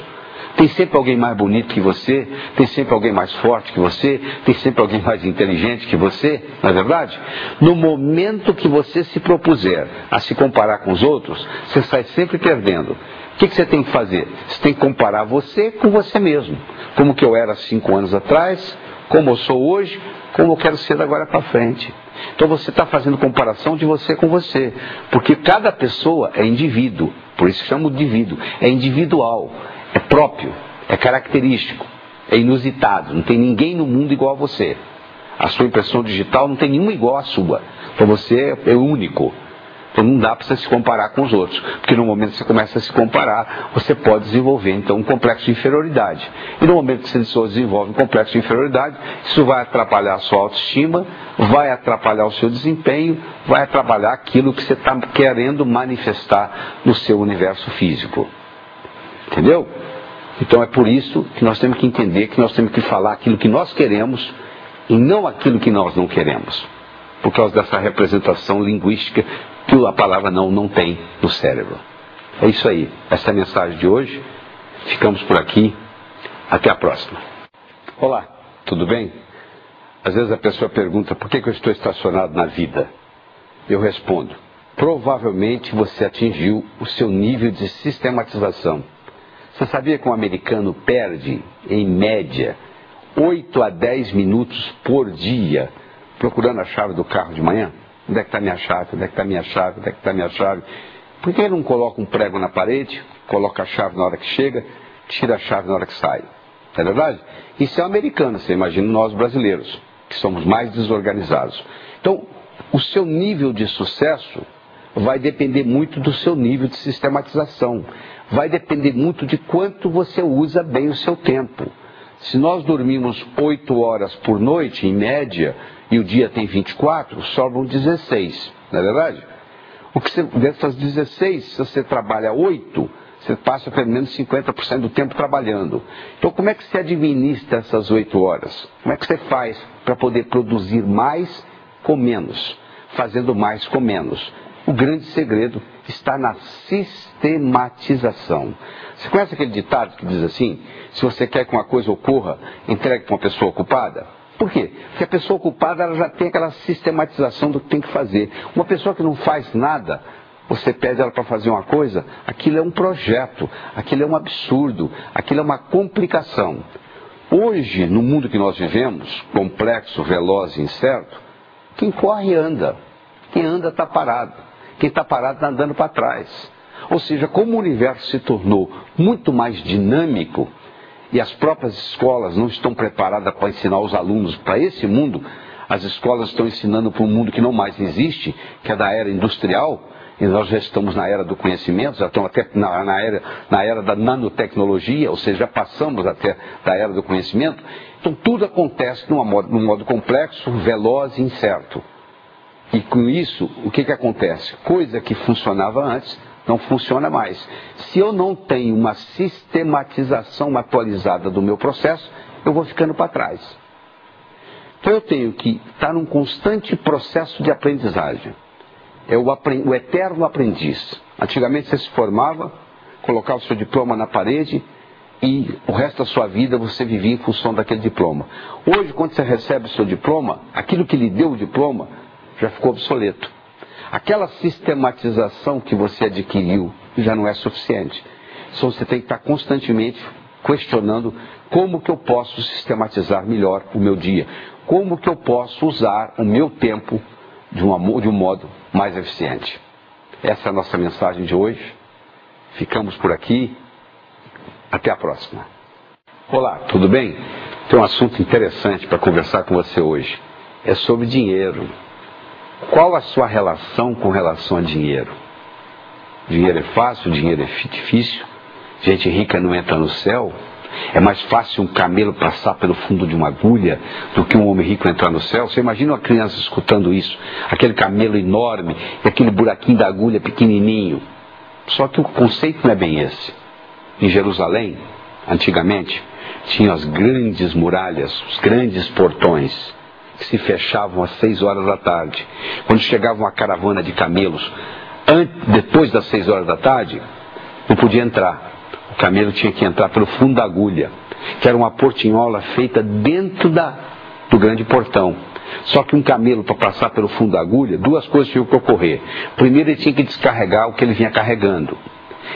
tem sempre alguém mais bonito que você, tem sempre alguém mais forte que você, tem sempre alguém mais inteligente que você, não é verdade? No momento que você se propuser a se comparar com os outros, você sai sempre perdendo. O que você tem que fazer? Você tem que comparar você com você mesmo. Como que eu era 5 anos atrás, como eu sou hoje, como eu quero ser agora para frente. Então você está fazendo comparação de você com você. Porque cada pessoa é indivíduo. Por isso chamo de indivíduo. É individual, é próprio, é característico, é inusitado. Não tem ninguém no mundo igual a você. A sua impressão digital não tem nenhuma igual à sua. Então você é único. Então não dá para você se comparar com os outros. Porque no momento que você começa a se comparar, você pode desenvolver então um complexo de inferioridade. E no momento que você desenvolve um complexo de inferioridade, isso vai atrapalhar a sua autoestima, vai atrapalhar o seu desempenho, vai atrapalhar aquilo que você está querendo manifestar no seu universo físico. Entendeu? Então é por isso que nós temos que entender que nós temos que falar aquilo que nós queremos e não aquilo que nós não queremos. Por causa dessa representação linguística que a palavra não tem no cérebro. É isso aí. Essa é a mensagem de hoje. Ficamos por aqui. Até a próxima. Olá, tudo bem? Às vezes a pessoa pergunta por que eu estou estacionado na vida. Eu respondo, provavelmente você atingiu o seu nível de sistematização. Você sabia que um americano perde, em média, 8 a 10 minutos por dia procurando a chave do carro de manhã? Onde é que está minha chave? Onde é que está minha chave? Onde é que está minha chave? Por que ele não coloca um prego na parede, coloca a chave na hora que chega, tira a chave na hora que sai? Não é verdade? Isso é americano, você imagina nós brasileiros, que somos mais desorganizados. Então, o seu nível de sucesso vai depender muito do seu nível de sistematização. Vai depender muito de quanto você usa bem o seu tempo. Se nós dormimos 8 horas por noite, em média, e o dia tem 24, sobram 16, não é verdade? Dessas 16, se você trabalha 8, você passa pelo menos 50% do tempo trabalhando. Então como é que você administra essas 8 horas? Como é que você faz para poder produzir mais com menos? Fazendo mais com menos. O grande segredo está na sistematização. Você conhece aquele ditado que diz assim, se você quer que uma coisa ocorra, entregue para uma pessoa ocupada? Por quê? Porque a pessoa ocupada ela já tem aquela sistematização do que tem que fazer. Uma pessoa que não faz nada, você pede ela para fazer uma coisa, aquilo é um projeto, aquilo é um absurdo, aquilo é uma complicação. Hoje, no mundo que nós vivemos, complexo, veloz e incerto, quem corre anda, quem anda está parado, quem está parado está andando para trás. Ou seja, como o universo se tornou muito mais dinâmico, e as próprias escolas não estão preparadas para ensinar os alunos para esse mundo, as escolas estão ensinando para um mundo que não mais existe, que é da era industrial, e nós já estamos na era do conhecimento, já estamos até na era da nanotecnologia, ou seja, já passamos até da era do conhecimento. Então tudo acontece num modo complexo, veloz e incerto. E com isso, o que acontece? Coisa que funcionava antes, não funciona mais. Se eu não tenho uma sistematização atualizada do meu processo, eu vou ficando para trás. Então eu tenho que estar num constante processo de aprendizagem. É o eterno aprendiz. Antigamente você se formava, colocava o seu diploma na parede e o resto da sua vida você vivia em função daquele diploma. Hoje, quando você recebe o seu diploma, aquilo que lhe deu o diploma já ficou obsoleto. Aquela sistematização que você adquiriu já não é suficiente. Então você tem que estar constantemente questionando como que eu posso sistematizar melhor o meu dia. Como que eu posso usar o meu tempo de um modo mais eficiente. Essa é a nossa mensagem de hoje. Ficamos por aqui. Até a próxima. Olá, tudo bem? Tem um assunto interessante para conversar com você hoje. É sobre dinheiro. Qual a sua relação com relação a dinheiro? Dinheiro é fácil, dinheiro é difícil. Gente rica não entra no céu. É mais fácil um camelo passar pelo fundo de uma agulha do que um homem rico entrar no céu. Você imagina uma criança escutando isso, aquele camelo enorme e aquele buraquinho da agulha pequenininho. Só que o conceito não é bem esse. Em Jerusalém, antigamente, tinha as grandes muralhas, os grandes portões, que se fechavam às 6 horas da tarde. Quando chegava uma caravana de camelos, depois das 6 horas da tarde, não podia entrar. O camelo tinha que entrar pelo fundo da agulha, que era uma portinhola feita dentro do grande portão. Só que um camelo, para passar pelo fundo da agulha, 2 coisas tinham que ocorrer. Primeiro, ele tinha que descarregar o que ele vinha carregando.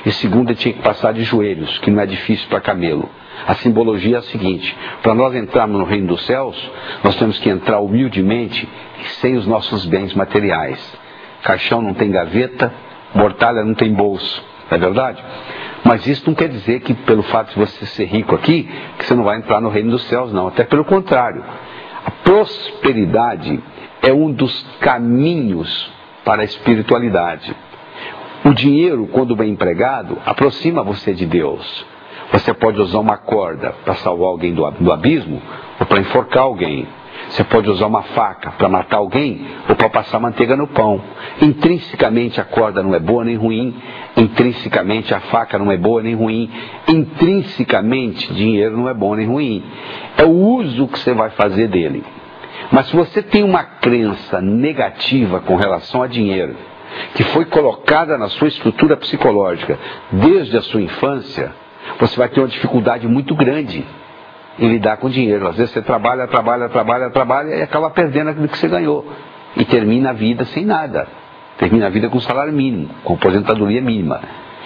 E segundo, ele tinha que passar de joelhos, que não é difícil para camelo. A simbologia é a seguinte: para nós entrarmos no reino dos céus, nós temos que entrar humildemente, sem os nossos bens materiais. Caixão não tem gaveta, mortalha não tem bolso, não é verdade? Mas isso não quer dizer que pelo fato de você ser rico aqui, que você não vai entrar no reino dos céus, não. Até pelo contrário. A prosperidade é um dos caminhos para a espiritualidade. O dinheiro, quando bem empregado, aproxima você de Deus. Você pode usar uma corda para salvar alguém do abismo ou para enforcar alguém. Você pode usar uma faca para matar alguém ou para passar manteiga no pão. Intrinsecamente a corda não é boa nem ruim. Intrinsecamente a faca não é boa nem ruim. Intrinsecamente dinheiro não é bom nem ruim. É o uso que você vai fazer dele. Mas se você tem uma crença negativa com relação a dinheiro, que foi colocada na sua estrutura psicológica desde a sua infância, você vai ter uma dificuldade muito grande em lidar com dinheiro. Às vezes você trabalha e acaba perdendo aquilo que você ganhou. E termina a vida sem nada. Termina a vida com salário mínimo, com aposentadoria mínima.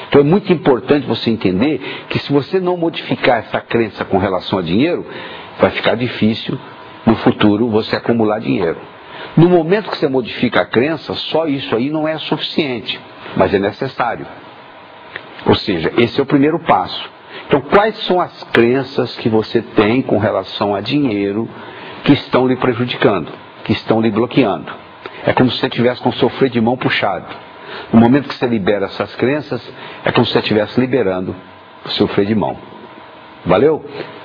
Então é muito importante você entender que se você não modificar essa crença com relação a dinheiro, vai ficar difícil no futuro você acumular dinheiro. No momento que você modifica a crença, só isso aí não é suficiente, mas é necessário. Ou seja, esse é o primeiro passo. Então, quais são as crenças que você tem com relação a dinheiro que estão lhe prejudicando, que estão lhe bloqueando? É como se você estivesse com o seu freio de mão puxado. No momento que você libera essas crenças, é como se você estivesse liberando o seu freio de mão. Valeu?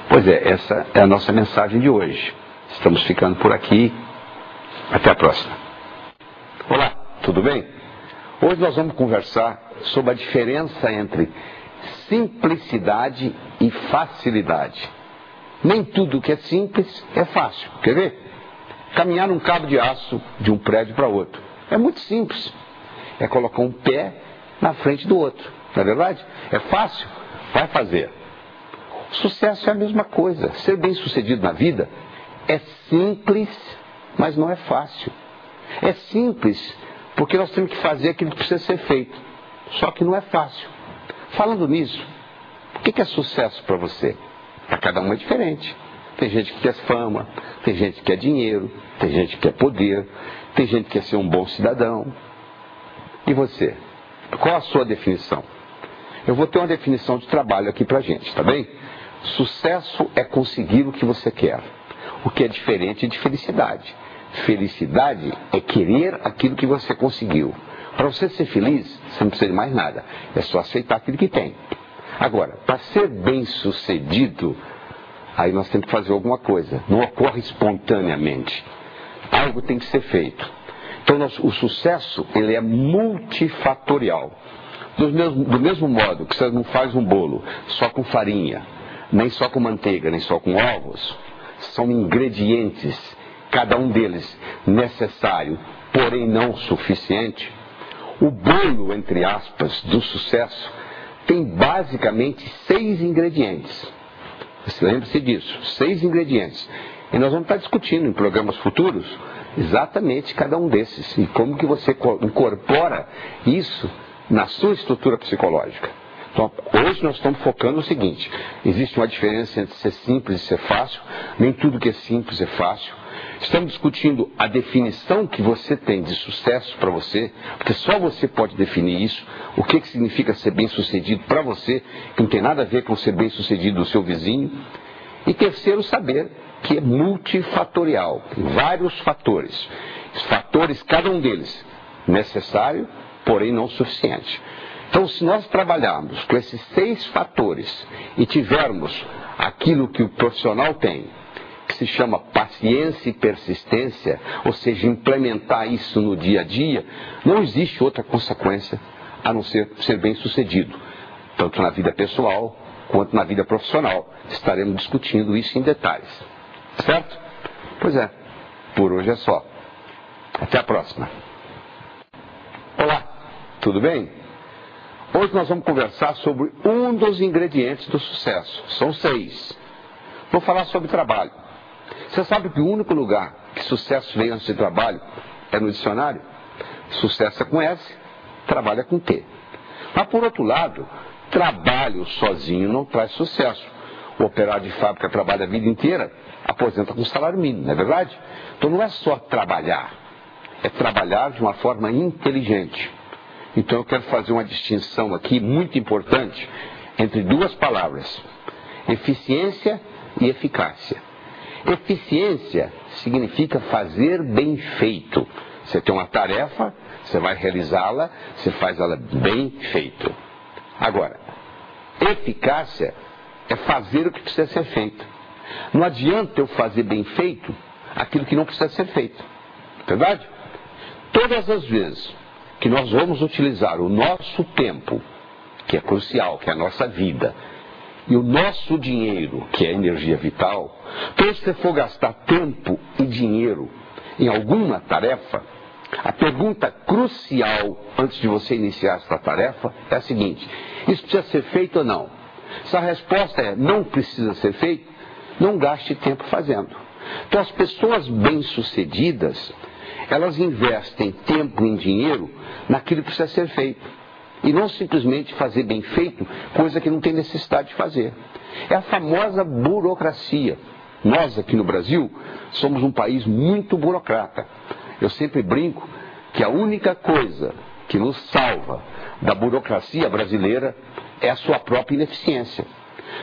Pois é, essa é a nossa mensagem de hoje. Estamos ficando por aqui. Até a próxima. Olá, tudo bem? Hoje nós vamos conversar sobre a diferença entre simplicidade e facilidade. Nem tudo que é simples é fácil. Quer ver? Caminhar num cabo de aço de um prédio para outro. É muito simples. É colocar um pé na frente do outro. Não é verdade? É fácil? Vai fazer. Sucesso é a mesma coisa. Ser bem sucedido na vida é simples, mas não é fácil. É simples porque nós temos que fazer aquilo que precisa ser feito. Só que não é fácil. Falando nisso, o que é sucesso para você? Para cada um é diferente. Tem gente que quer fama, tem gente que quer dinheiro, tem gente que quer poder, tem gente que quer ser um bom cidadão. E você? Qual a sua definição? Eu vou ter uma definição de trabalho aqui pra gente, tá bem? Sucesso é conseguir o que você quer. O que é diferente de felicidade. Felicidade é querer aquilo que você conseguiu. Para você ser feliz, você não precisa de mais nada. É só aceitar aquilo que tem. Agora, para ser bem sucedido, aí nós temos que fazer alguma coisa. Não ocorre espontaneamente. Algo tem que ser feito. Então, o sucesso, ele é multifatorial. Do mesmo modo que você não faz um bolo só com farinha, nem só com manteiga, nem só com ovos, são ingredientes, cada um deles necessário, porém não suficiente. O bolo, entre aspas, do sucesso tem basicamente 6 ingredientes. Você lembre-se disso, 6 ingredientes. E nós vamos estar discutindo em programas futuros exatamente cada um desses e como que você incorpora isso na sua estrutura psicológica. Então, hoje nós estamos focando no seguinte: existe uma diferença entre ser simples e ser fácil. Nem tudo que é simples é fácil. Estamos discutindo a definição que você tem de sucesso para você, porque só você pode definir isso. O que significa ser bem-sucedido para você, que não tem nada a ver com ser bem-sucedido do seu vizinho. E terceiro, saber que é multifatorial, tem vários fatores. Os fatores, cada um deles, necessário, porém não suficiente. Então, se nós trabalharmos com esses 6 fatores e tivermos aquilo que o profissional tem, que se chama paciência e persistência, ou seja, implementar isso no dia a dia, não existe outra consequência a não ser bem-sucedido, tanto na vida pessoal quanto na vida profissional. Estaremos discutindo isso em detalhes. Certo? Pois é, por hoje é só. Até a próxima. Olá, tudo bem? Hoje nós vamos conversar sobre um dos ingredientes do sucesso. São 6. Vou falar sobre trabalho. Você sabe que o único lugar que sucesso vem antes de trabalho é no dicionário? Sucesso é com S, trabalho é com T. Mas, por outro lado, trabalho sozinho não traz sucesso. O operário de fábrica trabalha a vida inteira, aposenta com salário mínimo, não é verdade? Então não é só trabalhar, é trabalhar de uma forma inteligente. Então eu quero fazer uma distinção aqui muito importante entre duas palavras: eficiência e eficácia. Eficiência significa fazer bem feito. Você tem uma tarefa, você vai realizá-la, você faz ela bem feito. Agora, eficácia é fazer o que precisa ser feito. Não adianta eu fazer bem feito aquilo que não precisa ser feito. Verdade? Todas as vezes que nós vamos utilizar o nosso tempo, que é crucial, que é a nossa vida, e o nosso dinheiro, que é a energia vital, então se você for gastar tempo e dinheiro em alguma tarefa, a pergunta crucial antes de você iniciar essa tarefa é a seguinte: isso precisa ser feito ou não? Se a resposta é não precisa ser feito, não gaste tempo fazendo. Então as pessoas bem-sucedidas, elas investem tempo e dinheiro naquilo que precisa ser feito. E não simplesmente fazer bem feito, coisa que não tem necessidade de fazer. É a famosa burocracia. Nós aqui no Brasil somos um país muito burocrata. Eu sempre brinco que a única coisa que nos salva da burocracia brasileira é a sua própria ineficiência.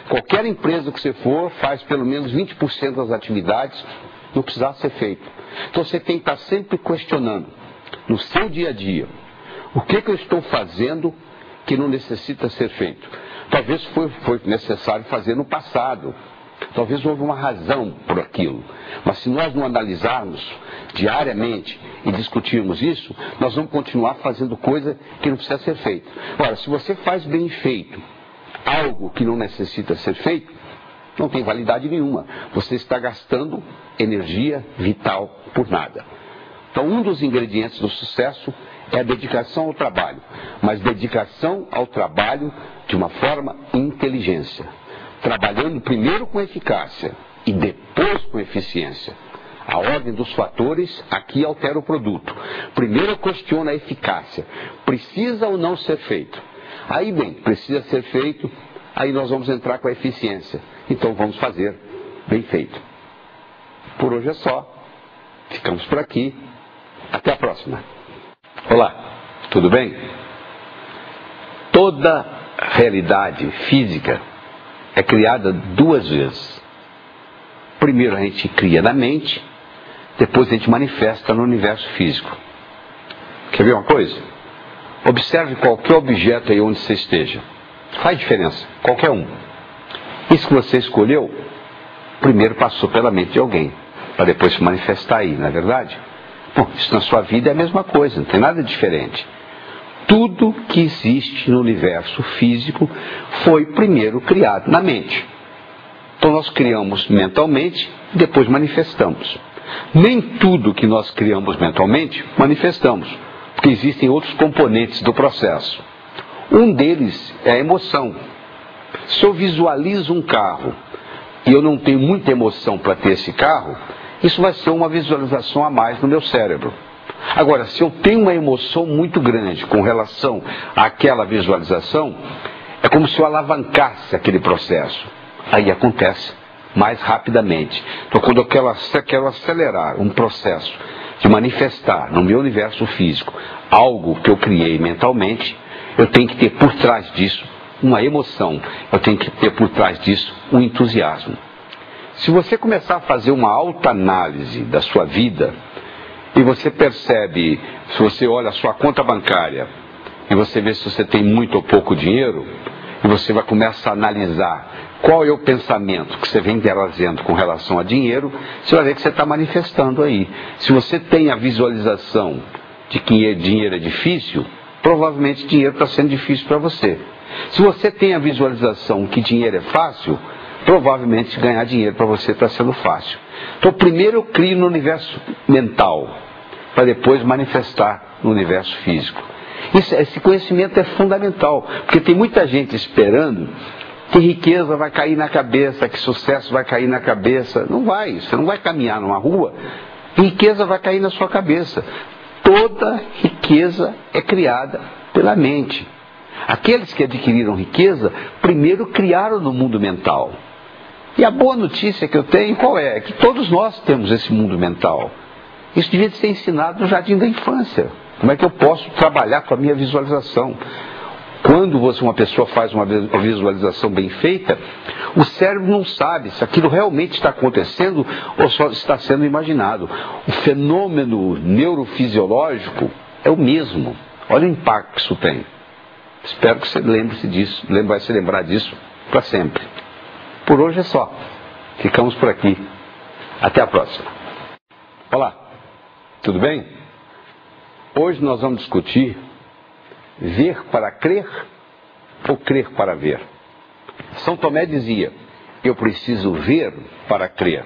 Qualquer empresa que você for faz pelo menos 20% das atividades não precisar ser feito. Então você tem que estar sempre questionando no seu dia a dia: o que eu estou fazendo que não necessita ser feito? Talvez foi necessário fazer no passado. Talvez houve uma razão por aquilo. Mas se nós não analisarmos diariamente e discutirmos isso, nós vamos continuar fazendo coisa que não precisa ser feita. Ora, se você faz bem feito algo que não necessita ser feito, não tem validade nenhuma. Você está gastando energia vital por nada. Então, um dos ingredientes do sucesso é a dedicação ao trabalho. Mas dedicação ao trabalho de uma forma inteligência. Trabalhando primeiro com eficácia e depois com eficiência. A ordem dos fatores aqui altera o produto. Primeiro questiona a eficácia. Precisa ou não ser feito? Aí bem, precisa ser feito, aí nós vamos entrar com a eficiência. Então vamos fazer bem feito. Por hoje é só. Ficamos por aqui. Até a próxima. Olá, tudo bem? Toda realidade física é criada duas vezes. Primeiro a gente cria na mente, depois a gente manifesta no universo físico. Quer ver uma coisa? Observe qualquer objeto aí onde você esteja. Faz diferença, qualquer um. Isso que você escolheu, primeiro passou pela mente de alguém, para depois se manifestar aí, não é verdade? Bom, isso na sua vida é a mesma coisa, não tem nada diferente. Tudo que existe no universo físico foi primeiro criado na mente. Então nós criamos mentalmente e depois manifestamos. Nem tudo que nós criamos mentalmente manifestamos, porque existem outros componentes do processo. Um deles é a emoção. Se eu visualizo um carro e eu não tenho muita emoção para ter esse carro, isso vai ser uma visualização a mais no meu cérebro. Agora, se eu tenho uma emoção muito grande com relação àquela visualização, é como se eu alavancasse aquele processo. Aí acontece mais rapidamente. Então, quando eu quero acelerar um processo de manifestar no meu universo físico algo que eu criei mentalmente, eu tenho que ter por trás disso uma emoção, eu tenho que ter por trás disso um entusiasmo. Se você começar a fazer uma autoanálise da sua vida, e você percebe, se você olha a sua conta bancária, e você vê se você tem muito ou pouco dinheiro, e você vai começar a analisar qual é o pensamento que você vem trazendo com relação a dinheiro, você vai ver que você está manifestando aí. Se você tem a visualização de que dinheiro é difícil, provavelmente dinheiro está sendo difícil para você. Se você tem a visualização que dinheiro é fácil, provavelmente ganhar dinheiro para você está sendo fácil. Então primeiro eu crio no universo mental, para depois manifestar no universo físico. Esse conhecimento é fundamental, porque tem muita gente esperando que riqueza vai cair na cabeça, que sucesso vai cair na cabeça. Não vai, você não vai caminhar numa rua, riqueza vai cair na sua cabeça. Toda riqueza é criada pela mente. Aqueles que adquiriram riqueza, primeiro criaram no mundo mental. E a boa notícia que eu tenho, qual é? É que todos nós temos esse mundo mental. Isso devia ser ensinado no jardim da infância. Como é que eu posso trabalhar com a minha visualização? Quando uma pessoa faz uma visualização bem feita, o cérebro não sabe se aquilo realmente está acontecendo ou só está sendo imaginado. O fenômeno neurofisiológico é o mesmo. Olha o impacto que isso tem. Espero que você lembre-se disso, vai se lembrar disso para sempre. Por hoje é só. Ficamos por aqui. Até a próxima. Olá, tudo bem? Hoje nós vamos discutir ver para crer ou crer para ver. São Tomé dizia, eu preciso ver para crer.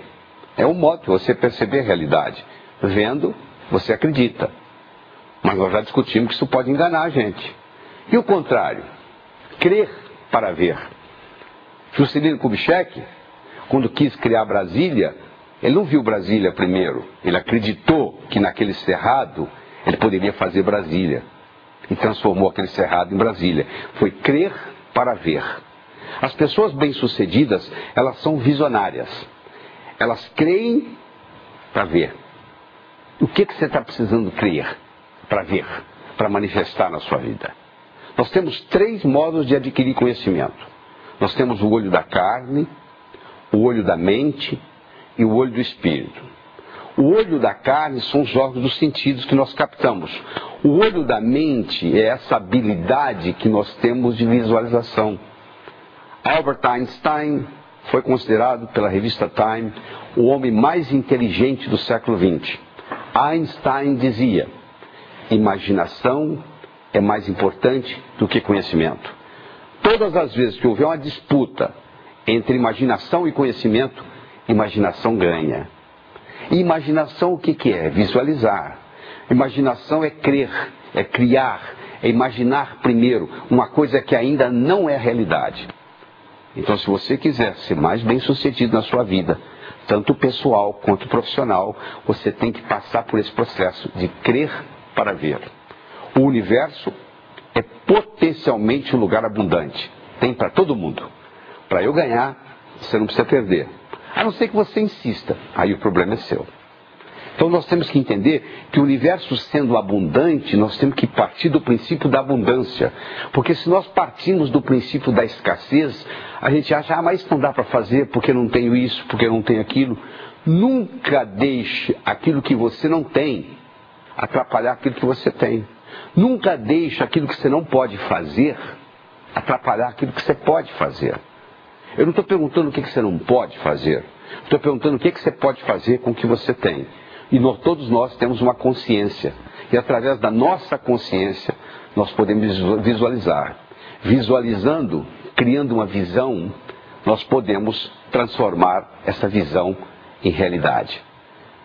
É um modo de você perceber a realidade. Vendo, você acredita. Mas nós já discutimos que isso pode enganar a gente. E o contrário, crer para ver. Juscelino Kubitschek, quando quis criar Brasília, ele não viu Brasília primeiro. Ele acreditou que naquele cerrado ele poderia fazer Brasília. E transformou aquele cerrado em Brasília. Foi crer para ver. As pessoas bem-sucedidas, elas são visionárias. Elas creem para ver. O que você está precisando crer para ver, para manifestar na sua vida? Nós temos 3 modos de adquirir conhecimento. Nós temos o olho da carne, o olho da mente e o olho do espírito. O olho da carne são os órgãos dos sentidos que nós captamos. O olho da mente é essa habilidade que nós temos de visualização. Albert Einstein foi considerado pela revista Time o homem mais inteligente do século XX. Einstein dizia, imaginação é mais importante do que conhecimento. Todas as vezes que houver uma disputa entre imaginação e conhecimento, imaginação ganha. E imaginação o que é? Visualizar. Imaginação é crer, é criar, é imaginar primeiro uma coisa que ainda não é realidade. Então, se você quiser ser mais bem-sucedido na sua vida, tanto pessoal quanto profissional, você tem que passar por esse processo de crer para ver. O universo é potencialmente um lugar abundante. Tem para todo mundo. Para eu ganhar, você não precisa perder. A não ser que você insista. Aí o problema é seu. Então nós temos que entender que o universo sendo abundante, nós temos que partir do princípio da abundância. Porque se nós partimos do princípio da escassez, a gente acha, mas não dá para fazer porque não tenho isso, porque não tenho aquilo. Nunca deixe aquilo que você não tem atrapalhar aquilo que você tem. Nunca deixe aquilo que você não pode fazer atrapalhar aquilo que você pode fazer. Eu não estou perguntando o que você não pode fazer. Estou perguntando o que você pode fazer com o que você tem. E todos nós temos uma consciência. E através da nossa consciência, nós podemos visualizar. Visualizando, criando uma visão, nós podemos transformar essa visão em realidade.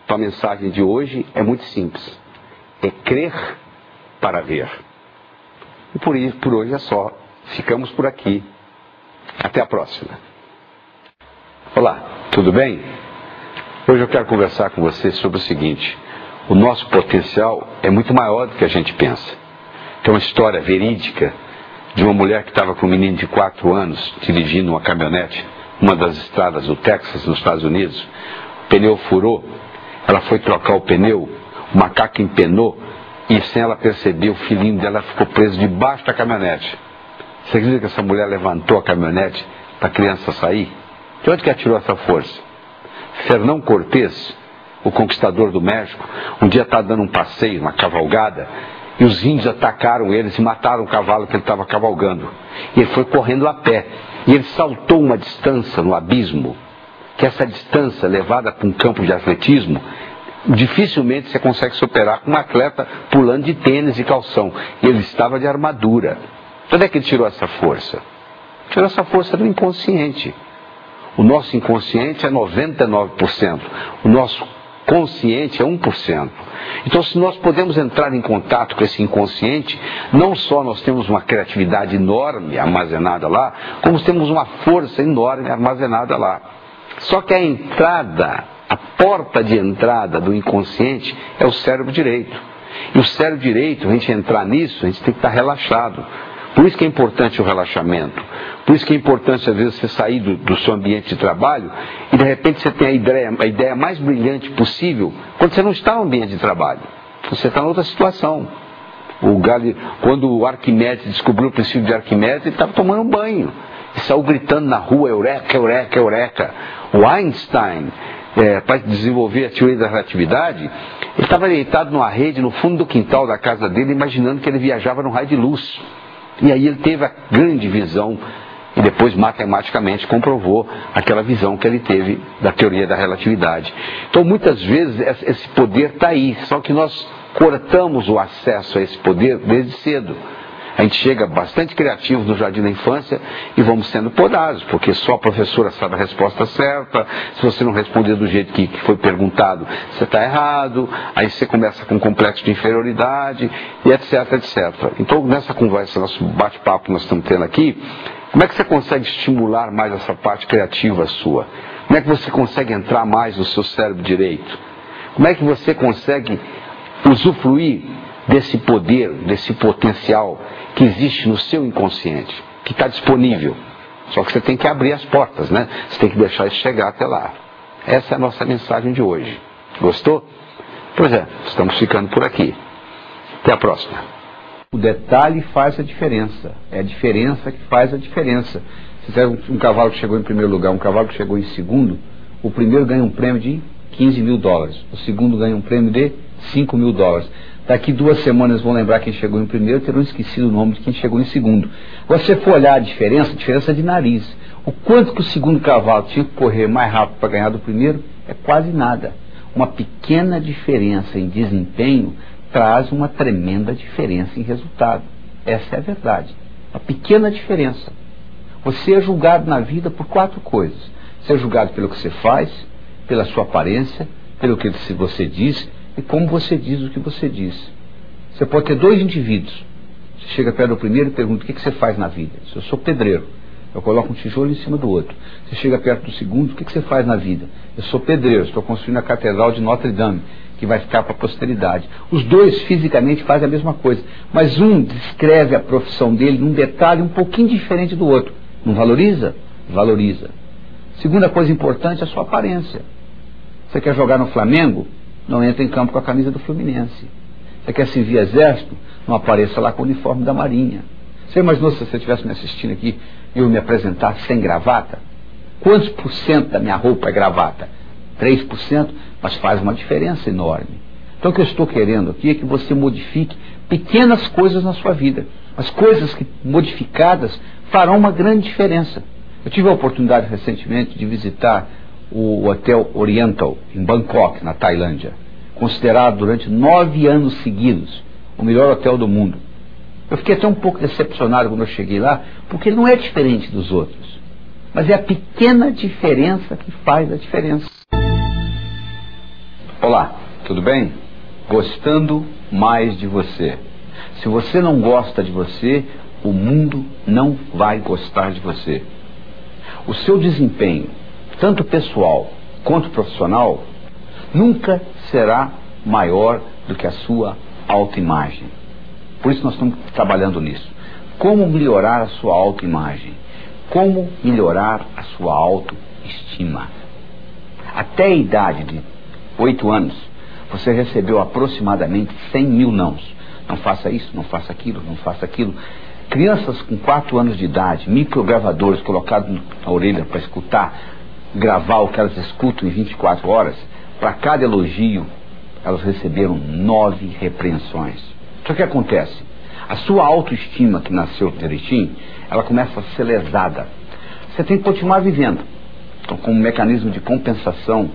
Então a mensagem de hoje é muito simples. É crer para ver. E por hoje é só. Ficamos por aqui. Até a próxima. Olá, tudo bem? Hoje eu quero conversar com você sobre o seguinte. O nosso potencial é muito maior do que a gente pensa. Tem uma história verídica de uma mulher que estava com um menino de 4 anos dirigindo uma caminhonete, uma das estradas do Texas, nos Estados Unidos. O pneu furou, ela foi trocar o pneu, o macaco empenou e sem ela perceber, o filhinho dela ficou preso debaixo da caminhonete. Você acredita que essa mulher levantou a caminhonete para a criança sair? De onde que ela tirou essa força? Fernão Cortés, o conquistador do México, um dia está dando um passeio, uma cavalgada, e os índios atacaram eles e mataram o cavalo que ele estava cavalgando. E ele foi correndo a pé. E ele saltou uma distância no abismo, que essa distância levada para um campo de atletismo, dificilmente você consegue superar com um atleta pulando de tênis e calção. E ele estava de armadura. Onde é que ele tirou essa força? Tirou essa força do inconsciente. O nosso inconsciente é 99%. O nosso consciente é 1%. Então, se nós podemos entrar em contato com esse inconsciente, não só nós temos uma criatividade enorme armazenada lá, como temos uma força enorme armazenada lá. Só que a entrada, a porta de entrada do inconsciente é o cérebro direito. E o cérebro direito, a gente entrar nisso, a gente tem que estar relaxado. Por isso que é importante o relaxamento. Por isso que é importante, às vezes, você sair do seu ambiente de trabalho e, de repente, você tem a ideia mais brilhante possível quando você não está no ambiente de trabalho. Você está em outra situação. Quando o Arquimedes descobriu o princípio de Arquimedes, ele estava tomando um banho. E saiu gritando na rua, eureka, eureka, eureka. O Einstein, para desenvolver a teoria da relatividade, ele estava deitado numa rede no fundo do quintal da casa dele, imaginando que ele viajava num raio de luz. E aí ele teve a grande visão, e depois matematicamente comprovou aquela visão que ele teve da teoria da relatividade. Então muitas vezes esse poder está aí, só que nós cortamos o acesso a esse poder desde cedo. A gente chega bastante criativo no jardim da infância e vamos sendo podados, porque só a professora sabe a resposta certa. Se você não responder do jeito que foi perguntado, você está errado. Aí você começa com um complexo de inferioridade, e etc, etc. Então, nessa conversa, nosso bate-papo que nós estamos tendo aqui, como é que você consegue estimular mais essa parte criativa sua? Como é que você consegue entrar mais no seu cérebro direito? Como é que você consegue usufruir desse poder, desse potencial que existe no seu inconsciente, que está disponível? Só que você tem que abrir as portas, né? Você tem que deixar isso chegar até lá. Essa é a nossa mensagem de hoje. Gostou? Pois é, estamos ficando por aqui. Até a próxima. O detalhe faz a diferença. É a diferença que faz a diferença. Se fizer um cavalo que chegou em primeiro lugar, um cavalo que chegou em segundo, o primeiro ganha um prêmio de $15 mil, o segundo ganha um prêmio de $5 mil. Daqui 2 semanas vão lembrar quem chegou em primeiro, terão esquecido o nome de quem chegou em segundo. Agora, se você for olhar a diferença é de nariz. O quanto que o segundo cavalo tinha que correr mais rápido para ganhar do primeiro é quase nada. Uma pequena diferença em desempenho traz uma tremenda diferença em resultado. Essa é a verdade. Uma pequena diferença. Você é julgado na vida por 4 coisas. Você é julgado pelo que você faz, pela sua aparência, pelo que você diz e como você diz o que você diz. Você pode ter 2 indivíduos. Você chega perto do primeiro e pergunta: o que você faz na vida? Eu sou pedreiro. Eu coloco um tijolo em cima do outro. Você chega perto do segundo: o que você faz na vida? Eu sou pedreiro, estou construindo a Catedral de Notre Dame, que vai ficar para a posteridade. Os 2 fisicamente fazem a mesma coisa, mas um descreve a profissão dele num detalhe um pouquinho diferente do outro. Não valoriza? Valoriza. Segunda coisa importante é a sua aparência. Você quer jogar no Flamengo? Não entra em campo com a camisa do Fluminense. Você quer servir exército? Não apareça lá com o uniforme da Marinha. Você imaginou se você estivesse me assistindo aqui e eu me apresentar sem gravata? Quantos % da minha roupa é gravata? 3%, mas faz uma diferença enorme. Então o que eu estou querendo aqui é que você modifique pequenas coisas na sua vida. As coisas que modificadas farão uma grande diferença. Eu tive a oportunidade recentemente de visitar o Hotel Oriental, em Bangkok, na Tailândia, considerado durante 9 anos seguidos o melhor hotel do mundo. Eu fiquei até um pouco decepcionado quando eu cheguei lá, porque ele não é diferente dos outros, mas é a pequena diferença que faz a diferença. Olá, tudo bem? Gostando mais de você. Se você não gosta de você, o mundo não vai gostar de você. O seu desempenho, tanto pessoal quanto profissional, nunca será maior do que a sua autoimagem. Por isso nós estamos trabalhando nisso. Como melhorar a sua autoimagem? Como melhorar a sua autoestima? Até a idade de 8 anos, você recebeu aproximadamente 100 mil nãos. Não faça isso, não faça aquilo, não faça aquilo. Crianças com 4 anos de idade, microgravadores colocados na orelha para escutar, gravar o que elas escutam em 24 horas, para cada elogio, elas receberam 9 repreensões. Então o que acontece? A sua autoestima, que nasceu direitinho, ela começa a ser lesada. Você tem que continuar vivendo. Então, como mecanismo de compensação,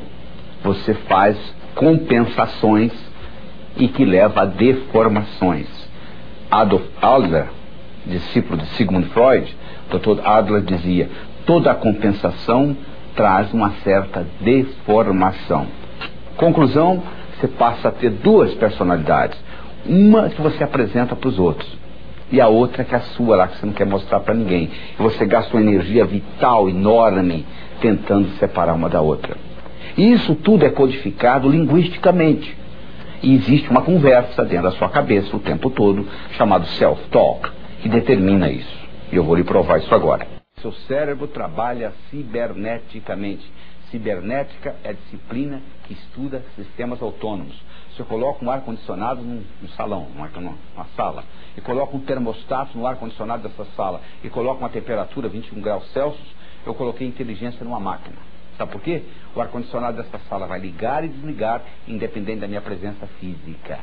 você faz compensações e que leva a deformações. Adolf Adler, discípulo de Sigmund Freud, Dr. Adler dizia: toda compensação traz uma certa deformação. Conclusão: você passa a ter 2 personalidades. Uma que você apresenta para os outros e a outra que é a sua lá, que você não quer mostrar para ninguém. E você gasta uma energia vital enorme tentando separar uma da outra. E isso tudo é codificado linguisticamente. E existe uma conversa dentro da sua cabeça o tempo todo, chamado self-talk. que determina isso. E eu vou lhe provar isso agora. Seu cérebro trabalha ciberneticamente. Cibernética é a disciplina que estuda sistemas autônomos. Se eu coloco um ar-condicionado num salão, numa sala, e coloco um termostato no ar-condicionado dessa sala, e coloco uma temperatura 21 graus Celsius, eu coloquei inteligência numa máquina. Sabe por quê? O ar-condicionado dessa sala vai ligar e desligar, independente da minha presença física.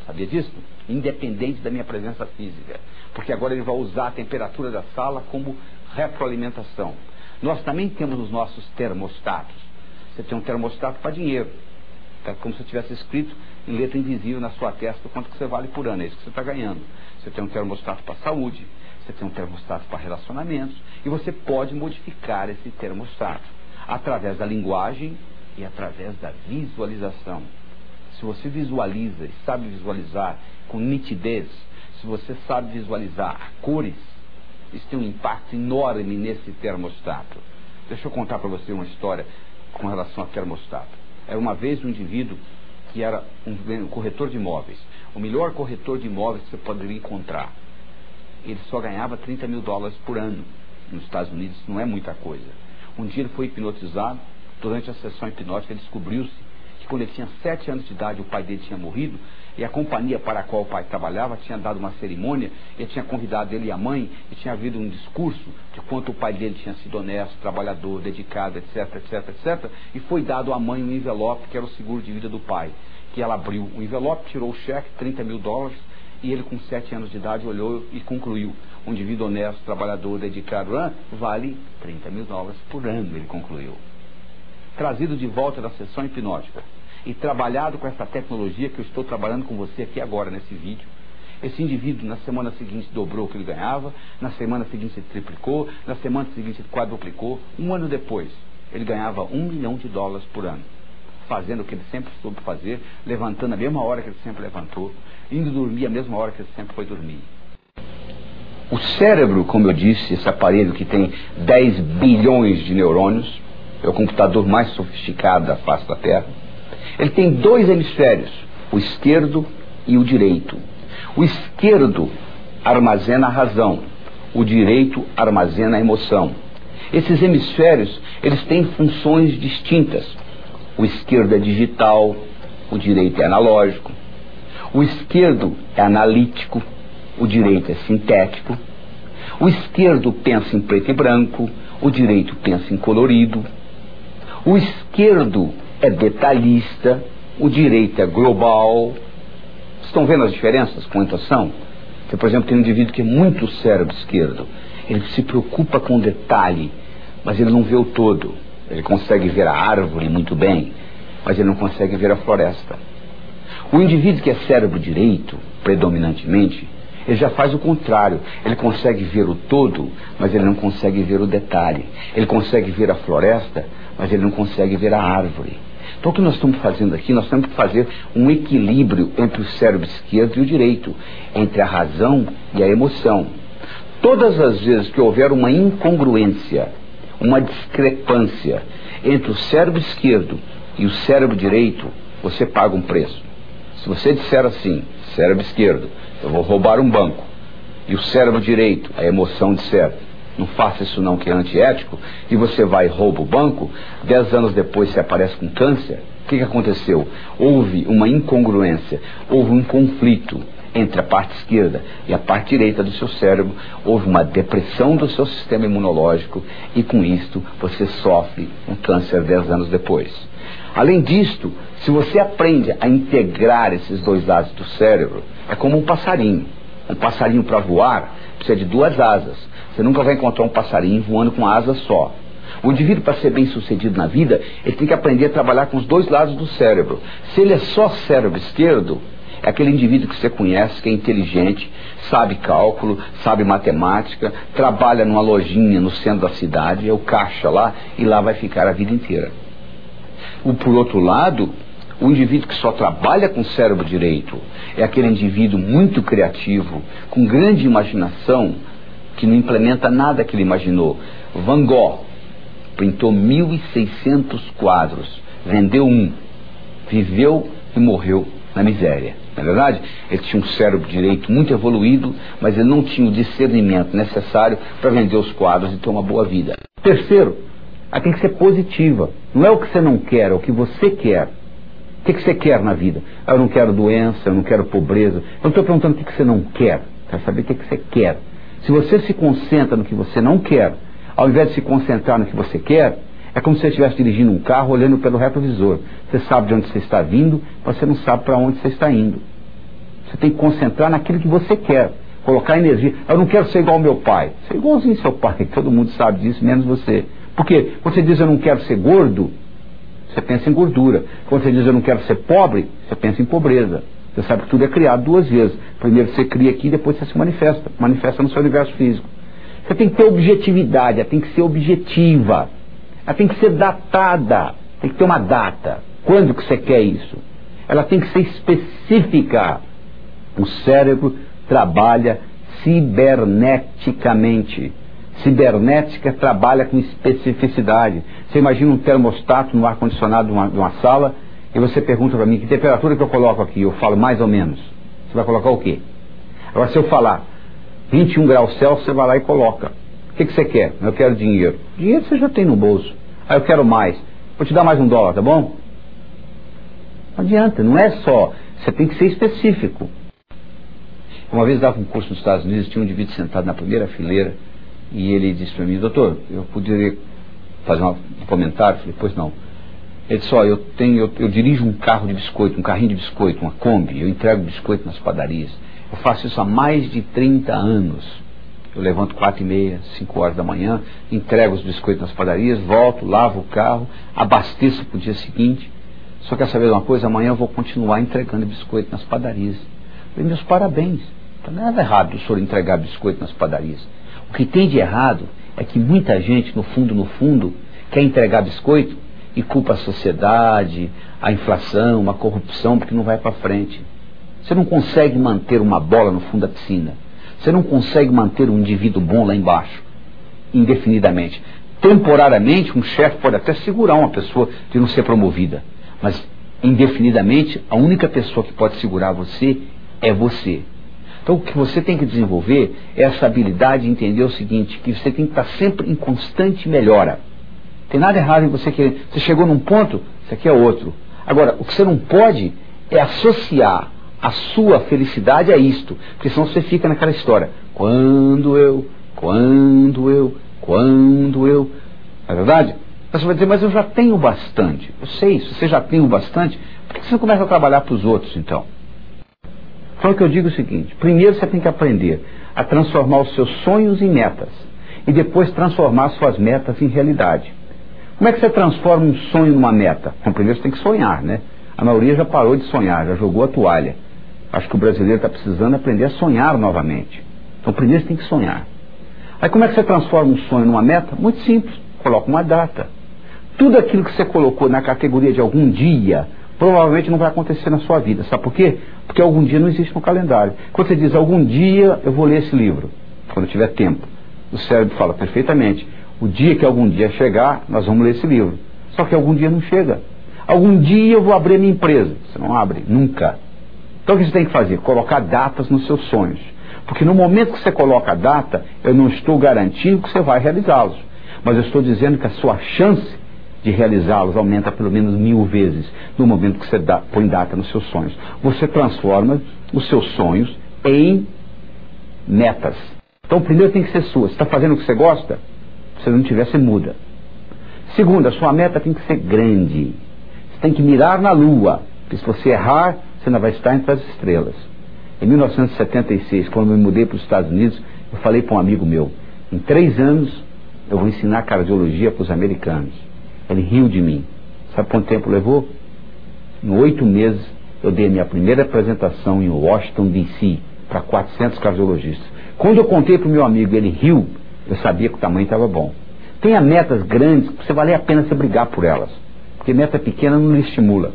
Sabia disso? Independente da minha presença física. Porque agora ele vai usar a temperatura da sala como retroalimentação. Nós também temos os nossos termostatos. Você tem um termostato para dinheiro. É como se eu tivesse escrito em letra invisível na sua testa o quanto que você vale por ano. É isso que você está ganhando. Você tem um termostato para saúde. Você tem um termostato para relacionamentos. E você pode modificar esse termostato através da linguagem e através da visualização. Se você visualiza e sabe visualizar com nitidez, se você sabe visualizar cores, isso tem um impacto enorme nesse termostato. Deixa eu contar para você uma história com relação ao termostato. Era uma vez um indivíduo que era um corretor de imóveis. O melhor corretor de imóveis que você poderia encontrar. Ele só ganhava 30 mil dólares por ano. Nos Estados Unidos isso não é muita coisa. Um dia ele foi hipnotizado. Durante a sessão hipnótica descobriu-se que quando ele tinha 7 anos de idade o pai dele tinha morrido. E a companhia para a qual o pai trabalhava tinha dado uma cerimônia, e tinha convidado ele e a mãe, e tinha havido um discurso de quanto o pai dele tinha sido honesto, trabalhador, dedicado, etc, etc, etc. E foi dado à mãe um envelope que era o seguro de vida do pai. Que ela abriu o envelope, tirou o cheque, 30 mil dólares, e ele com 7 anos de idade olhou e concluiu. Um indivíduo honesto, trabalhador, dedicado, vale 30 mil dólares por ano, ele concluiu. Trazido de volta da sessão hipnótica e trabalhado com essa tecnologia que eu estou trabalhando com você aqui agora nesse vídeo, esse indivíduo na semana seguinte dobrou o que ele ganhava, na semana seguinte ele triplicou, na semana seguinte ele quadruplicou. Um ano depois, ele ganhava $1 milhão por ano, fazendo o que ele sempre soube fazer, levantando a mesma hora que ele sempre levantou, indo dormir a mesma hora que ele sempre foi dormir. O cérebro, como eu disse, esse aparelho que tem 10 bilhões de neurônios, é o computador mais sofisticado da face da Terra. Ele tem 2 hemisférios, o esquerdo e o direito. O esquerdo armazena a razão, o direito armazena a emoção. Esses hemisférios, eles têm funções distintas. O esquerdo é digital, o direito é analógico. O esquerdo é analítico, o direito é sintético. O esquerdo pensa em preto e branco, o direito pensa em colorido. O esquerdo é detalhista, o direito é global. Estão vendo as diferenças com a intuição? Você, por exemplo, tem um indivíduo que é muito cérebro esquerdo. Ele se preocupa com o detalhe, mas ele não vê o todo. Ele consegue ver a árvore muito bem, mas ele não consegue ver a floresta. O indivíduo que é cérebro direito, predominantemente, ele já faz o contrário. Ele consegue ver o todo, mas ele não consegue ver o detalhe. Ele consegue ver a floresta, mas ele não consegue ver a árvore. Então o que nós estamos fazendo aqui, nós temos que fazer um equilíbrio entre o cérebro esquerdo e o direito, entre a razão e a emoção. Todas as vezes que houver uma incongruência, uma discrepância entre o cérebro esquerdo e o cérebro direito, você paga um preço. Se você disser assim, cérebro esquerdo, eu vou roubar um banco, e o cérebro direito, a emoção, disser, não faça isso não, que é antiético, e você vai e rouba o banco, 10 anos depois você aparece com câncer, o que aconteceu? Houve uma incongruência, houve um conflito entre a parte esquerda e a parte direita do seu cérebro, houve uma depressão do seu sistema imunológico, e com isto você sofre um câncer 10 anos depois. Além disto, se você aprende a integrar esses 2 lados do cérebro, é como um passarinho. Um passarinho para voar precisa de 2 asas. Você nunca vai encontrar um passarinho voando com asa só. O indivíduo, para ser bem sucedido na vida, ele tem que aprender a trabalhar com os 2 lados do cérebro. Se ele é só cérebro esquerdo, é aquele indivíduo que você conhece, que é inteligente, sabe cálculo, sabe matemática, trabalha numa lojinha no centro da cidade, é o caixa lá, e lá vai ficar a vida inteira. Por outro lado, o indivíduo que só trabalha com o cérebro direito é aquele indivíduo muito criativo, com grande imaginação, que não implementa nada que ele imaginou. Van Gogh pintou 1.600 quadros, vendeu um, viveu e morreu na miséria. Na verdade, ele tinha um cérebro direito muito evoluído, mas ele não tinha o discernimento necessário para vender os quadros e ter uma boa vida. Terceiro, ela tem que ser positiva. Não é o que você não quer, é o que você quer. O que você quer na vida? Eu não quero doença, eu não quero pobreza. Eu não estou perguntando o que você não quer. Quero saber o que você quer. Se você se concentra no que você não quer, ao invés de se concentrar no que você quer, é como se você estivesse dirigindo um carro olhando pelo retrovisor. Você sabe de onde você está vindo, mas você não sabe para onde você está indo. Você tem que concentrar naquilo que você quer. Colocar energia. Eu não quero ser igual ao meu pai. Ser igualzinho ao seu pai. Todo mundo sabe disso, menos você. Por quê? Quando você diz eu não quero ser gordo, você pensa em gordura. Quando você diz eu não quero ser pobre, você pensa em pobreza. Você sabe que tudo é criado duas vezes. Primeiro você cria aqui, depois você se manifesta. Manifesta no seu universo físico. Você tem que ter objetividade, ela tem que ser objetiva. Ela tem que ser datada. Tem que ter uma data. Quando que você quer isso? Ela tem que ser específica. O cérebro trabalha ciberneticamente. Cibernética trabalha com especificidade. Você imagina um termostato no ar-condicionado de uma sala e você pergunta para mim que temperatura que eu coloco aqui. Eu falo mais ou menos. Você vai colocar o quê? Agora, se eu falar 21 graus Celsius, você vai lá e coloca. O que você quer? Eu quero dinheiro. Dinheiro você já tem no bolso. Eu quero mais. Vou te dar mais $1, tá bom? Não adianta, não é só. Você tem que ser específico. Uma vez dava um curso nos Estados Unidos, tinha um indivíduo sentado na primeira fileira e ele disse para mim, doutor, eu poderia fazer um comentário? Eu falei, pois não. Ele disse, eu dirijo um carro de biscoito, um carrinho de biscoito, uma Kombi, eu entrego biscoito nas padarias. Eu faço isso há mais de 30 anos. Eu levanto 4h30, 5 horas da manhã, entrego os biscoitos nas padarias, volto, lavo o carro, abasteço para o dia seguinte. Só quer saber de uma coisa? Amanhã eu vou continuar entregando biscoito nas padarias. Eu falei, meus parabéns. Não tem nada errado o senhor entregar biscoito nas padarias. O que tem de errado é que muita gente, no fundo, quer entregar biscoito e culpa a sociedade, a inflação, a corrupção, porque não vai para frente. Você não consegue manter uma bola no fundo da piscina. Você não consegue manter um indivíduo bom lá embaixo, indefinidamente. Temporariamente, um chefe pode até segurar uma pessoa de não ser promovida, mas indefinidamente, a única pessoa que pode segurar você é você. Então, o que você tem que desenvolver é essa habilidade de entender o seguinte, que você tem que estar sempre em constante melhora. Não tem nada errado em você querer. Você chegou num ponto, você quer outro. Agora, o que você não pode é associar a sua felicidade a isto, porque senão você fica naquela história. Quando eu. Não é verdade? Você vai dizer, mas eu já tenho bastante. Eu sei, se você já tem o bastante, por que você não começa a trabalhar para os outros, então? Então, o que eu digo é o seguinte, primeiro você tem que aprender a transformar os seus sonhos em metas, e depois transformar suas metas em realidade. Como é que você transforma um sonho numa meta? Bom, primeiro você tem que sonhar, né? A maioria já parou de sonhar, já jogou a toalha. Acho que o brasileiro está precisando aprender a sonhar novamente. Então, primeiro você tem que sonhar. Aí, como é que você transforma um sonho numa meta? Muito simples, coloca uma data. Tudo aquilo que você colocou na categoria de algum dia, provavelmente não vai acontecer na sua vida. Sabe por quê? Porque algum dia não existe no calendário. Quando você diz, algum dia eu vou ler esse livro, quando eu tiver tempo, o cérebro fala perfeitamente, o dia que algum dia chegar, nós vamos ler esse livro. Só que algum dia não chega. Algum dia eu vou abrir a minha empresa. Você não abre, nunca. Então o que você tem que fazer? Colocar datas nos seus sonhos. Porque no momento que você coloca a data, eu não estou garantindo que você vai realizá-los. Mas eu estou dizendo que a sua chance de realizá-los aumenta pelo menos 1000 vezes no momento que você põe data nos seus sonhos. Você transforma os seus sonhos em metas. Então primeiro tem que ser sua. Você está fazendo o que você gosta? Se não tiver, você muda. Segundo, a sua meta tem que ser grande. Você tem que mirar na lua. Porque se você errar, você não vai estar entre as estrelas. Em 1976, quando eu me mudei para os Estados Unidos, eu falei para um amigo meu, em 3 anos eu vou ensinar cardiologia para os americanos. Ele riu de mim. Sabe quanto tempo levou? Em 8 meses eu dei a minha primeira apresentação em Washington, D.C., para 400 cardiologistas. Quando eu contei para o meu amigo, ele riu, eu sabia que o tamanho estava bom. Tenha metas grandes, que você vale a pena você brigar por elas. Porque meta pequena não lhe estimula.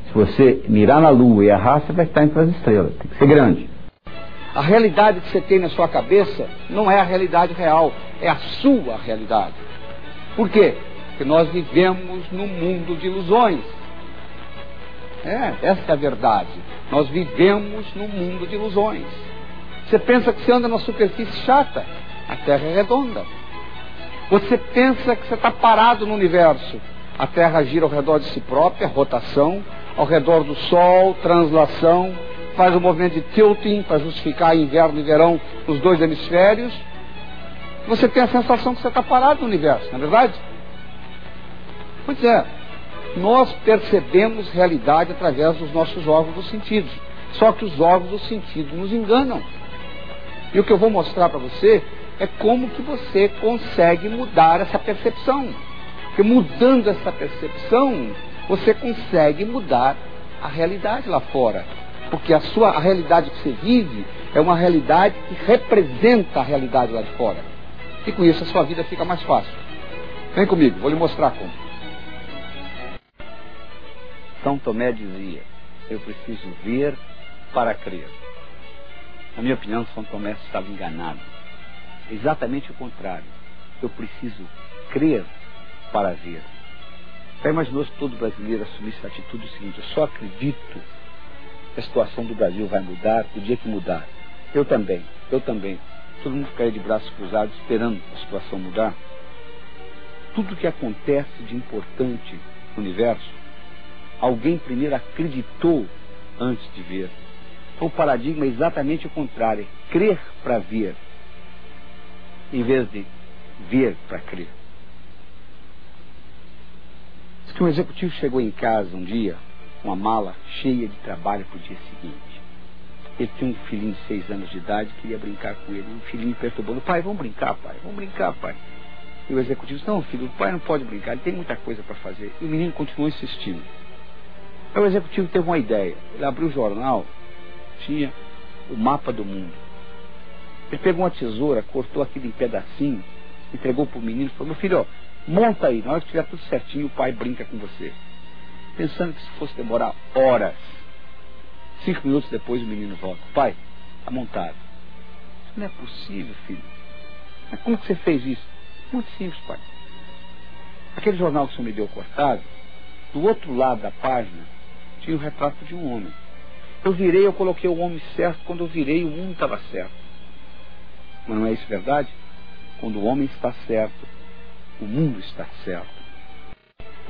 Se você mirar na lua e errar, você vai estar entre as estrelas. Tem que ser grande. A realidade que você tem na sua cabeça não é a realidade real, é a sua realidade. Por quê? Porque nós vivemos num mundo de ilusões. Essa é a verdade. Nós vivemos num mundo de ilusões. Você pensa que você anda na superfície chata, a Terra é redonda. Você pensa que você está parado no universo, a Terra gira ao redor de si própria, rotação, ao redor do Sol, translação, faz o movimento de tilting para justificar inverno e verão nos dois hemisférios. Você tem a sensação que você está parado no universo, não é verdade? Pois é, nós percebemos realidade através dos nossos órgãos dos sentidos. Só que os órgãos dos sentidos nos enganam. E o que eu vou mostrar para você é como que você consegue mudar essa percepção. Porque mudando essa percepção, você consegue mudar a realidade lá fora. Porque a realidade que você vive é uma realidade que representa a realidade lá de fora. E com isso a sua vida fica mais fácil. Vem comigo, vou lhe mostrar como. São Tomé dizia: eu preciso ver para crer. Na minha opinião, São Tomé estava enganado. Exatamente o contrário. Eu preciso crer para ver. Já imaginou se todo brasileiro assumisse a atitude seguinte: eu só acredito que a situação do Brasil vai mudar o dia que mudar. Eu também. Todo mundo ficaria de braços cruzados esperando a situação mudar. Tudo que acontece de importante no universo, alguém primeiro acreditou antes de ver. Então o paradigma é exatamente o contrário, é crer para ver, em vez de ver para crer. Diz que um executivo chegou em casa um dia, com uma mala cheia de trabalho para o dia seguinte. Ele tinha um filhinho de 6 anos de idade, queria brincar com ele. Um filhinho perturbando: pai, vamos brincar, pai. E o executivo disse: não, filho, o pai não pode brincar, ele tem muita coisa para fazer. E o menino continuou insistindo. Aí o executivo teve uma ideia. Ele abriu o jornal, tinha o mapa do mundo. Ele pegou uma tesoura, cortou aquilo em pedacinho, entregou para o menino e falou: meu filho, ó, monta aí, na hora que estiver tudo certinho, o pai brinca com você. Pensando que isso fosse demorar horas. 5 minutos depois o menino volta: pai, está montado. Isso não é possível, filho. Mas como que você fez isso? Muito simples, pai. Aquele jornal que o senhor me deu cortado, do outro lado da página tinha o retrato de um homem. Eu coloquei o homem certo. Quando eu virei, o mundo estava certo. Mas não é isso verdade? Quando o homem está certo, o mundo está certo.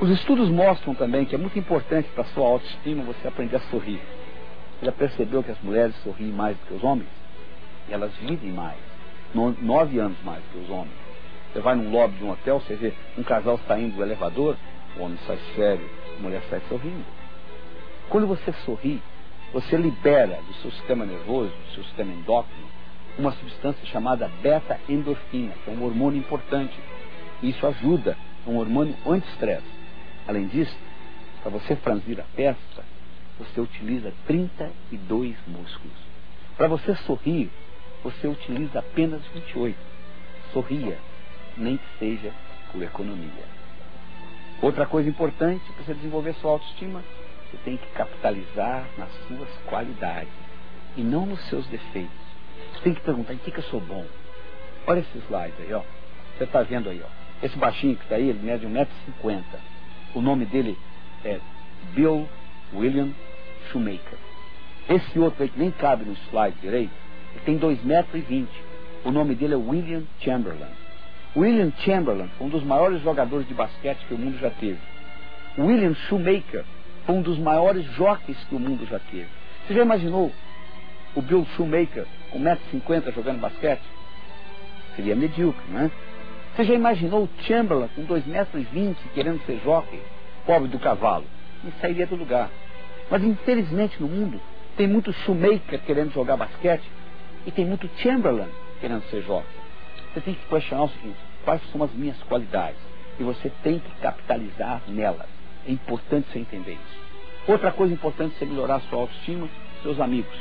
Os estudos mostram também que é muito importante para a sua autoestima você aprender a sorrir. Você já percebeu que as mulheres sorriem mais do que os homens? E elas vivem mais, 9 anos mais do que os homens. Você vai num lobby de um hotel, você vê um casal saindo do elevador, o homem sai sério, a mulher sai sorrindo. Quando você sorri, você libera do seu sistema nervoso, do seu sistema endócrino, uma substância chamada beta-endorfina, que é um hormônio importante. E isso ajuda, é um hormônio anti-estresse. Além disso, para você franzir a testa, você utiliza 32 músculos. Para você sorrir, você utiliza apenas 28. Sorria, nem que seja por economia. Outra coisa importante para você desenvolver sua autoestima, você tem que capitalizar nas suas qualidades e não nos seus defeitos. Você tem que perguntar: em que eu sou bom? Olha esse slide aí, ó. Você está vendo aí, ó. Esse baixinho que está aí, ele mede 1,50 m. O nome dele é Bill William Shoemaker. Esse outro aí que nem cabe no slide direito, ele tem 2,20 m. O nome dele é William Chamberlain. William Chamberlain foi um dos maiores jogadores de basquete que o mundo já teve. William Shoemaker foi um dos maiores jockeys que o mundo já teve. Você já imaginou o Bill Shoemaker com 1,50 m jogando basquete? Seria medíocre, não é? Você já imaginou o Chamberlain com 2,20 m querendo ser jockey? Pobre do cavalo. Não sairia do lugar. Mas infelizmente no mundo tem muito Shoemaker querendo jogar basquete e tem muito Chamberlain querendo ser jockey. Você tem que questionar o seguinte: quais são as minhas qualidades? E você tem que capitalizar nelas. É importante você entender isso. Outra coisa importante é você melhorar a sua autoestima, seus amigos.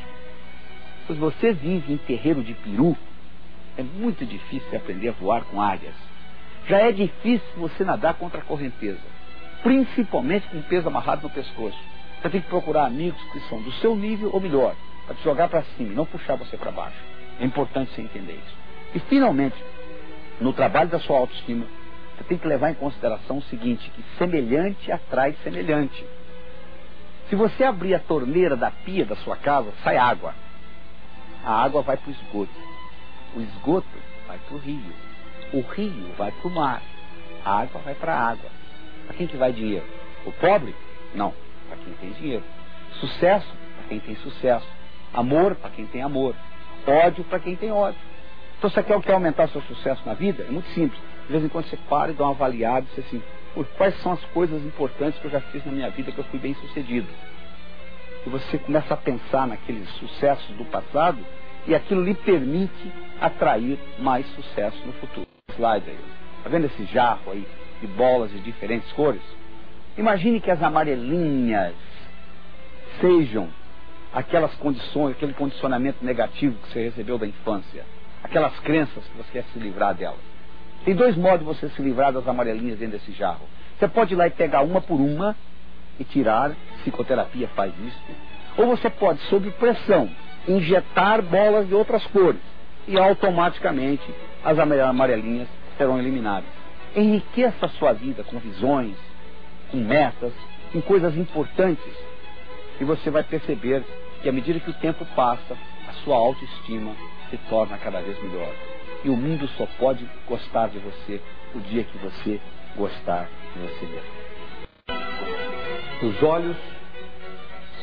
Se você vive em terreiro de peru, é muito difícil você aprender a voar com águias. Já é difícil você nadar contra a correnteza, principalmente com o peso amarrado no pescoço. Você tem que procurar amigos que são do seu nível ou melhor, para te jogar para cima e não puxar você para baixo. É importante você entender isso. E finalmente, no trabalho da sua autoestima, você tem que levar em consideração o seguinte: que semelhante atrai semelhante. Se você abrir a torneira da pia da sua casa, sai água. A água vai para o esgoto. O esgoto vai para o rio. O rio vai para o mar. A água vai para a água. Para quem que vai dinheiro? O pobre? Não, para quem tem dinheiro. Sucesso? Para quem tem sucesso. Amor? Para quem tem amor. Ódio? Para quem tem ódio. Então você quer aumentar seu sucesso na vida? É muito simples. De vez em quando você para e dá uma avaliada e diz assim, quais são as coisas importantes que eu já fiz na minha vida que eu fui bem sucedido. E você começa a pensar naqueles sucessos do passado e aquilo lhe permite atrair mais sucesso no futuro. Slide aí. Tá vendo esse jarro aí de bolas de diferentes cores? Imagine que as amarelinhas sejam aquelas condições, aquele condicionamento negativo que você recebeu da infância. Aquelas crenças que você quer se livrar delas. Tem dois modos de você se livrar das amarelinhas dentro desse jarro. Você pode ir lá e pegar uma por uma e tirar, psicoterapia faz isso. Ou você pode, sob pressão, injetar bolas de outras cores e automaticamente as amarelinhas serão eliminadas. Enriqueça a sua vida com visões, com metas, com coisas importantes e você vai perceber que à medida que o tempo passa, a sua autoestima se torna cada vez melhor. E o mundo só pode gostar de você o dia que você gostar de você mesmo. Os olhos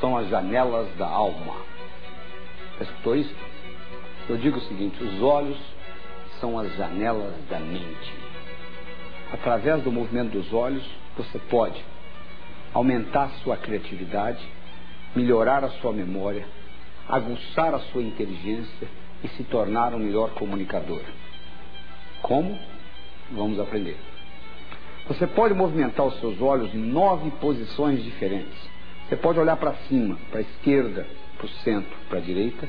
são as janelas da alma. Já escutou isso? Eu digo o seguinte, os olhos são as janelas da mente. Através do movimento dos olhos, você pode aumentar a sua criatividade, melhorar a sua memória, aguçar a sua inteligência e se tornar um melhor comunicador. Como? Vamos aprender. Você pode movimentar os seus olhos em 9 posições diferentes. Você pode olhar para cima, para a esquerda, para o centro, para a direita.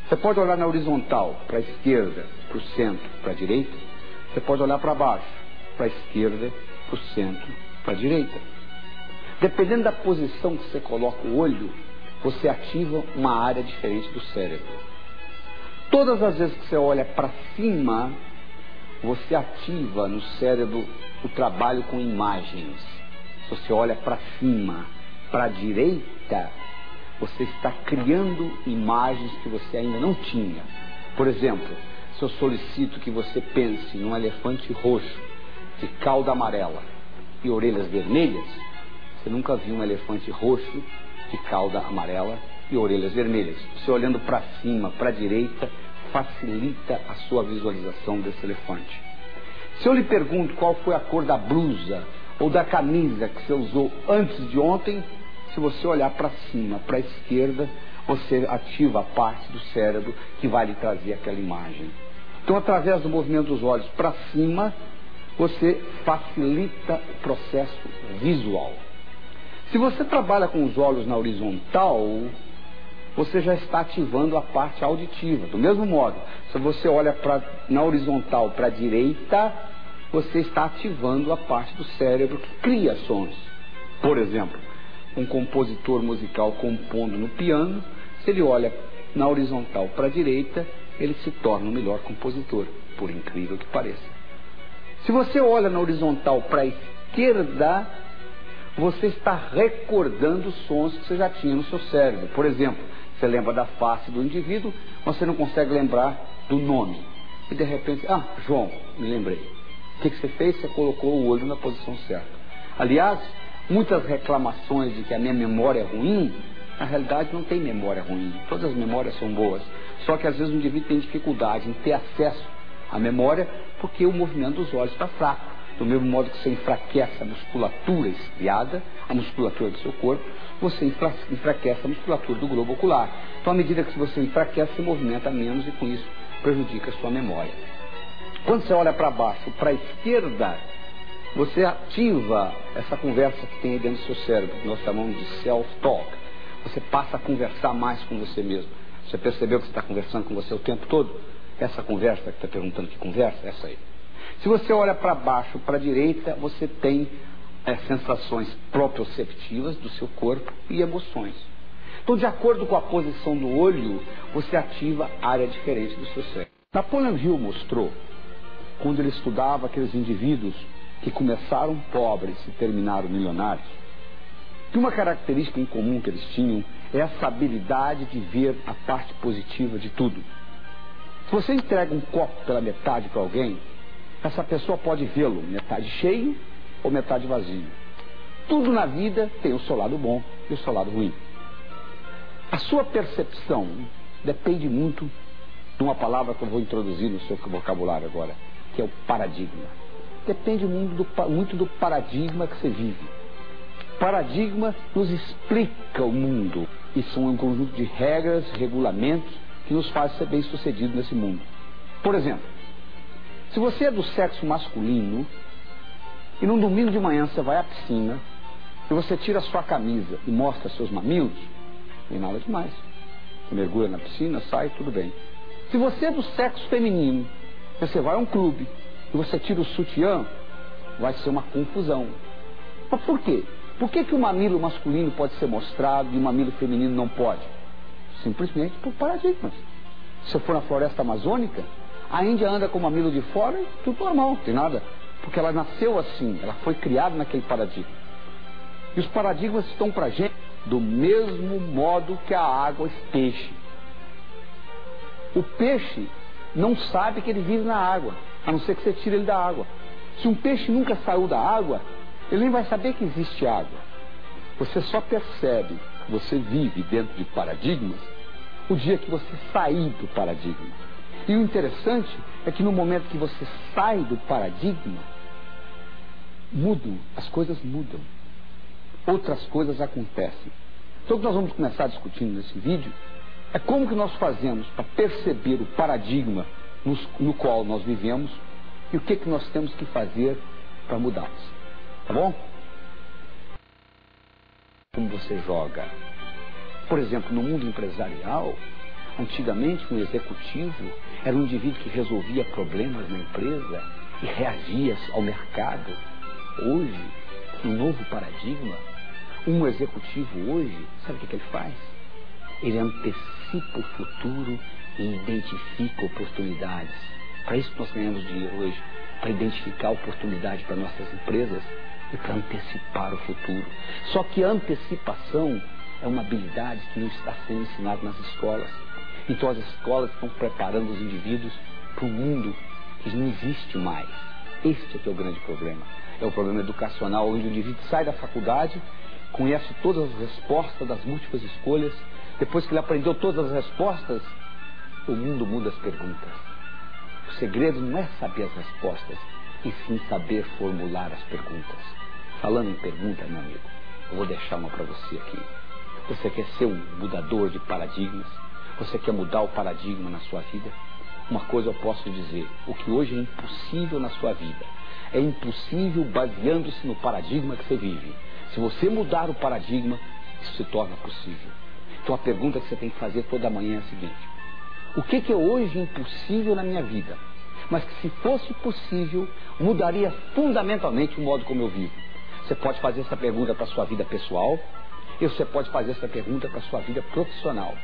Você pode olhar na horizontal, para a esquerda, para o centro, para a direita. Você pode olhar para baixo, para a esquerda, para o centro, para a direita. Dependendo da posição que você coloca o olho, você ativa uma área diferente do cérebro. Todas as vezes que você olha para cima, você ativa no cérebro o trabalho com imagens. Se você olha para cima, para a direita, você está criando imagens que você ainda não tinha. Por exemplo, se eu solicito que você pense num elefante roxo, de cauda amarela e orelhas vermelhas, você nunca viu um elefante roxo, de cauda amarela e orelhas vermelhas. Você olhando para cima, para a direita, facilita a sua visualização desse elefante. Se eu lhe pergunto qual foi a cor da blusa ou da camisa que você usou antes de ontem, se você olhar para cima, para a esquerda, você ativa a parte do cérebro que vai lhe trazer aquela imagem. Então, através do movimento dos olhos para cima, você facilita o processo visual. Se você trabalha com os olhos na horizontal, você já está ativando a parte auditiva. Do mesmo modo, se você olha na horizontal para a direita, você está ativando a parte do cérebro que cria sons. Por exemplo, um compositor musical compondo no piano, se ele olha na horizontal para a direita, ele se torna um melhor compositor, por incrível que pareça. Se você olha na horizontal para a esquerda, você está recordando os sons que você já tinha no seu cérebro. Por exemplo, você lembra da face do indivíduo, você não consegue lembrar do nome. E de repente, João, me lembrei. O que você fez? Você colocou o olho na posição certa. Aliás, muitas reclamações de que a minha memória é ruim, na realidade não tem memória ruim. Todas as memórias são boas. Só que às vezes o indivíduo tem dificuldade em ter acesso à memória porque o movimento dos olhos está fraco. Do mesmo modo que você enfraquece a musculatura estriada, a musculatura do seu corpo, você enfraquece a musculatura do globo ocular. Então, à medida que você enfraquece, você movimenta menos e com isso prejudica a sua memória. Quando você olha para baixo, para a esquerda, você ativa essa conversa que tem aí dentro do seu cérebro, que nós chamamos de self-talk. Você passa a conversar mais com você mesmo. Você percebeu que você está conversando com você o tempo todo? Essa conversa que está perguntando que conversa, essa aí. Se você olha para baixo, para a direita, você tem sensações proprioceptivas do seu corpo e emoções. Então, de acordo com a posição do olho, você ativa área diferente do seu cérebro. Napoleon Hill mostrou, quando ele estudava aqueles indivíduos que começaram pobres e terminaram milionários, que uma característica em comum que eles tinham é essa habilidade de ver a parte positiva de tudo. Se você entrega um copo pela metade para alguém, essa pessoa pode vê-lo metade cheio ou metade vazio. Tudo na vida tem o seu lado bom e o seu lado ruim. A sua percepção depende muito de uma palavra que eu vou introduzir no seu vocabulário agora, que é o paradigma. Depende muito do paradigma que você vive. Paradigma nos explica o mundo e são um conjunto de regras, regulamentos que nos faz ser bem sucedido nesse mundo. Por exemplo, se você é do sexo masculino e num domingo de manhã você vai à piscina e você tira a sua camisa e mostra seus mamilos, não tem nada demais. Você mergulha na piscina, sai, tudo bem. Se você é do sexo feminino, você vai a um clube e você tira o sutiã, vai ser uma confusão. Mas por quê? Por que o mamilo masculino pode ser mostrado e o mamilo feminino não pode? Simplesmente por paradigmas. Se eu for na floresta amazônica, a Índia anda com o mamilo de fora e tudo normal, não tem nada. Porque ela nasceu assim, ela foi criada naquele paradigma. E os paradigmas estão pra gente do mesmo modo que a água e peixe. O peixe não sabe que ele vive na água, a não ser que você tire ele da água. Se um peixe nunca saiu da água, ele nem vai saber que existe água. Você só percebe que você vive dentro de paradigmas o dia que você sair do paradigma. E o interessante é que no momento que você sai do paradigma, as coisas mudam. Outras coisas acontecem. Então o que nós vamos começar discutindo nesse vídeo é como que nós fazemos para perceber o paradigma no qual nós vivemos e o que nós temos que fazer para mudá-los. Tá bom? Como você joga. Por exemplo, no mundo empresarial, antigamente um executivo era um indivíduo que resolvia problemas na empresa e reagia ao mercado. Hoje, no novo paradigma, um executivo hoje, sabe o que ele faz? Ele antecipa o futuro e identifica oportunidades. Para isso que nós ganhamos dinheiro hoje, para identificar oportunidade para nossas empresas e para antecipar o futuro. Só que a antecipação é uma habilidade que não está sendo ensinada nas escolas. Então as escolas estão preparando os indivíduos para um mundo que não existe mais. Este é que é o grande problema. É o problema educacional, onde o indivíduo sai da faculdade, conhece todas as respostas das múltiplas escolhas. Depois que ele aprendeu todas as respostas, o mundo muda as perguntas. O segredo não é saber as respostas, e sim saber formular as perguntas. Falando em pergunta, meu amigo, eu vou deixar uma para você aqui. Você quer ser um mudador de paradigmas? Você quer mudar o paradigma na sua vida? Uma coisa eu posso dizer: o que hoje é impossível na sua vida é impossível baseando-se no paradigma que você vive. Se você mudar o paradigma, isso se torna possível. Então a pergunta que você tem que fazer toda manhã é a seguinte: o que é hoje impossível na minha vida, mas que se fosse possível, mudaria fundamentalmente o modo como eu vivo? Você pode fazer essa pergunta para a sua vida pessoal, e você pode fazer essa pergunta para a sua vida profissional.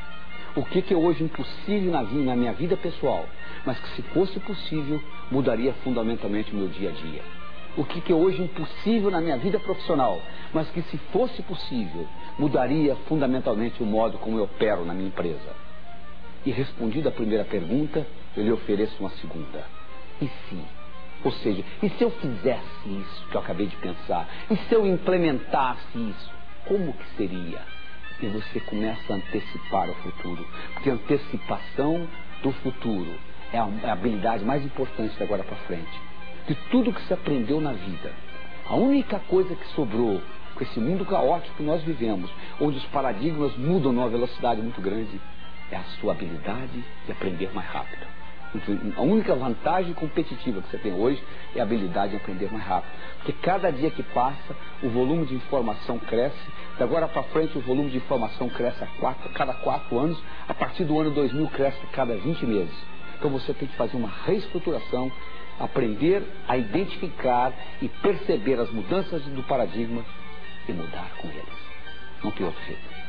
O que é hoje impossível na minha vida pessoal, mas que se fosse possível, mudaria fundamentalmente o meu dia a dia? O que é hoje impossível na minha vida profissional, mas que se fosse possível, mudaria fundamentalmente o modo como eu opero na minha empresa? E respondida a primeira pergunta, eu lhe ofereço uma segunda. E se? Ou seja, e se eu fizesse isso que eu acabei de pensar? E se eu implementasse isso? Como que seria? E você começa a antecipar o futuro. Porque a antecipação do futuro é a habilidade mais importante de agora para frente. De tudo que você aprendeu na vida, a única coisa que sobrou com esse mundo caótico que nós vivemos, onde os paradigmas mudam numa velocidade muito grande, é a sua habilidade de aprender mais rápido. A única vantagem competitiva que você tem hoje é a habilidade de aprender mais rápido. Porque cada dia que passa, o volume de informação cresce. De agora para frente, o volume de informação cresce a cada 4 anos. A partir do ano 2000, cresce a cada 20 meses. Então você tem que fazer uma reestruturação, aprender a identificar e perceber as mudanças do paradigma e mudar com eles. Não tem outro jeito.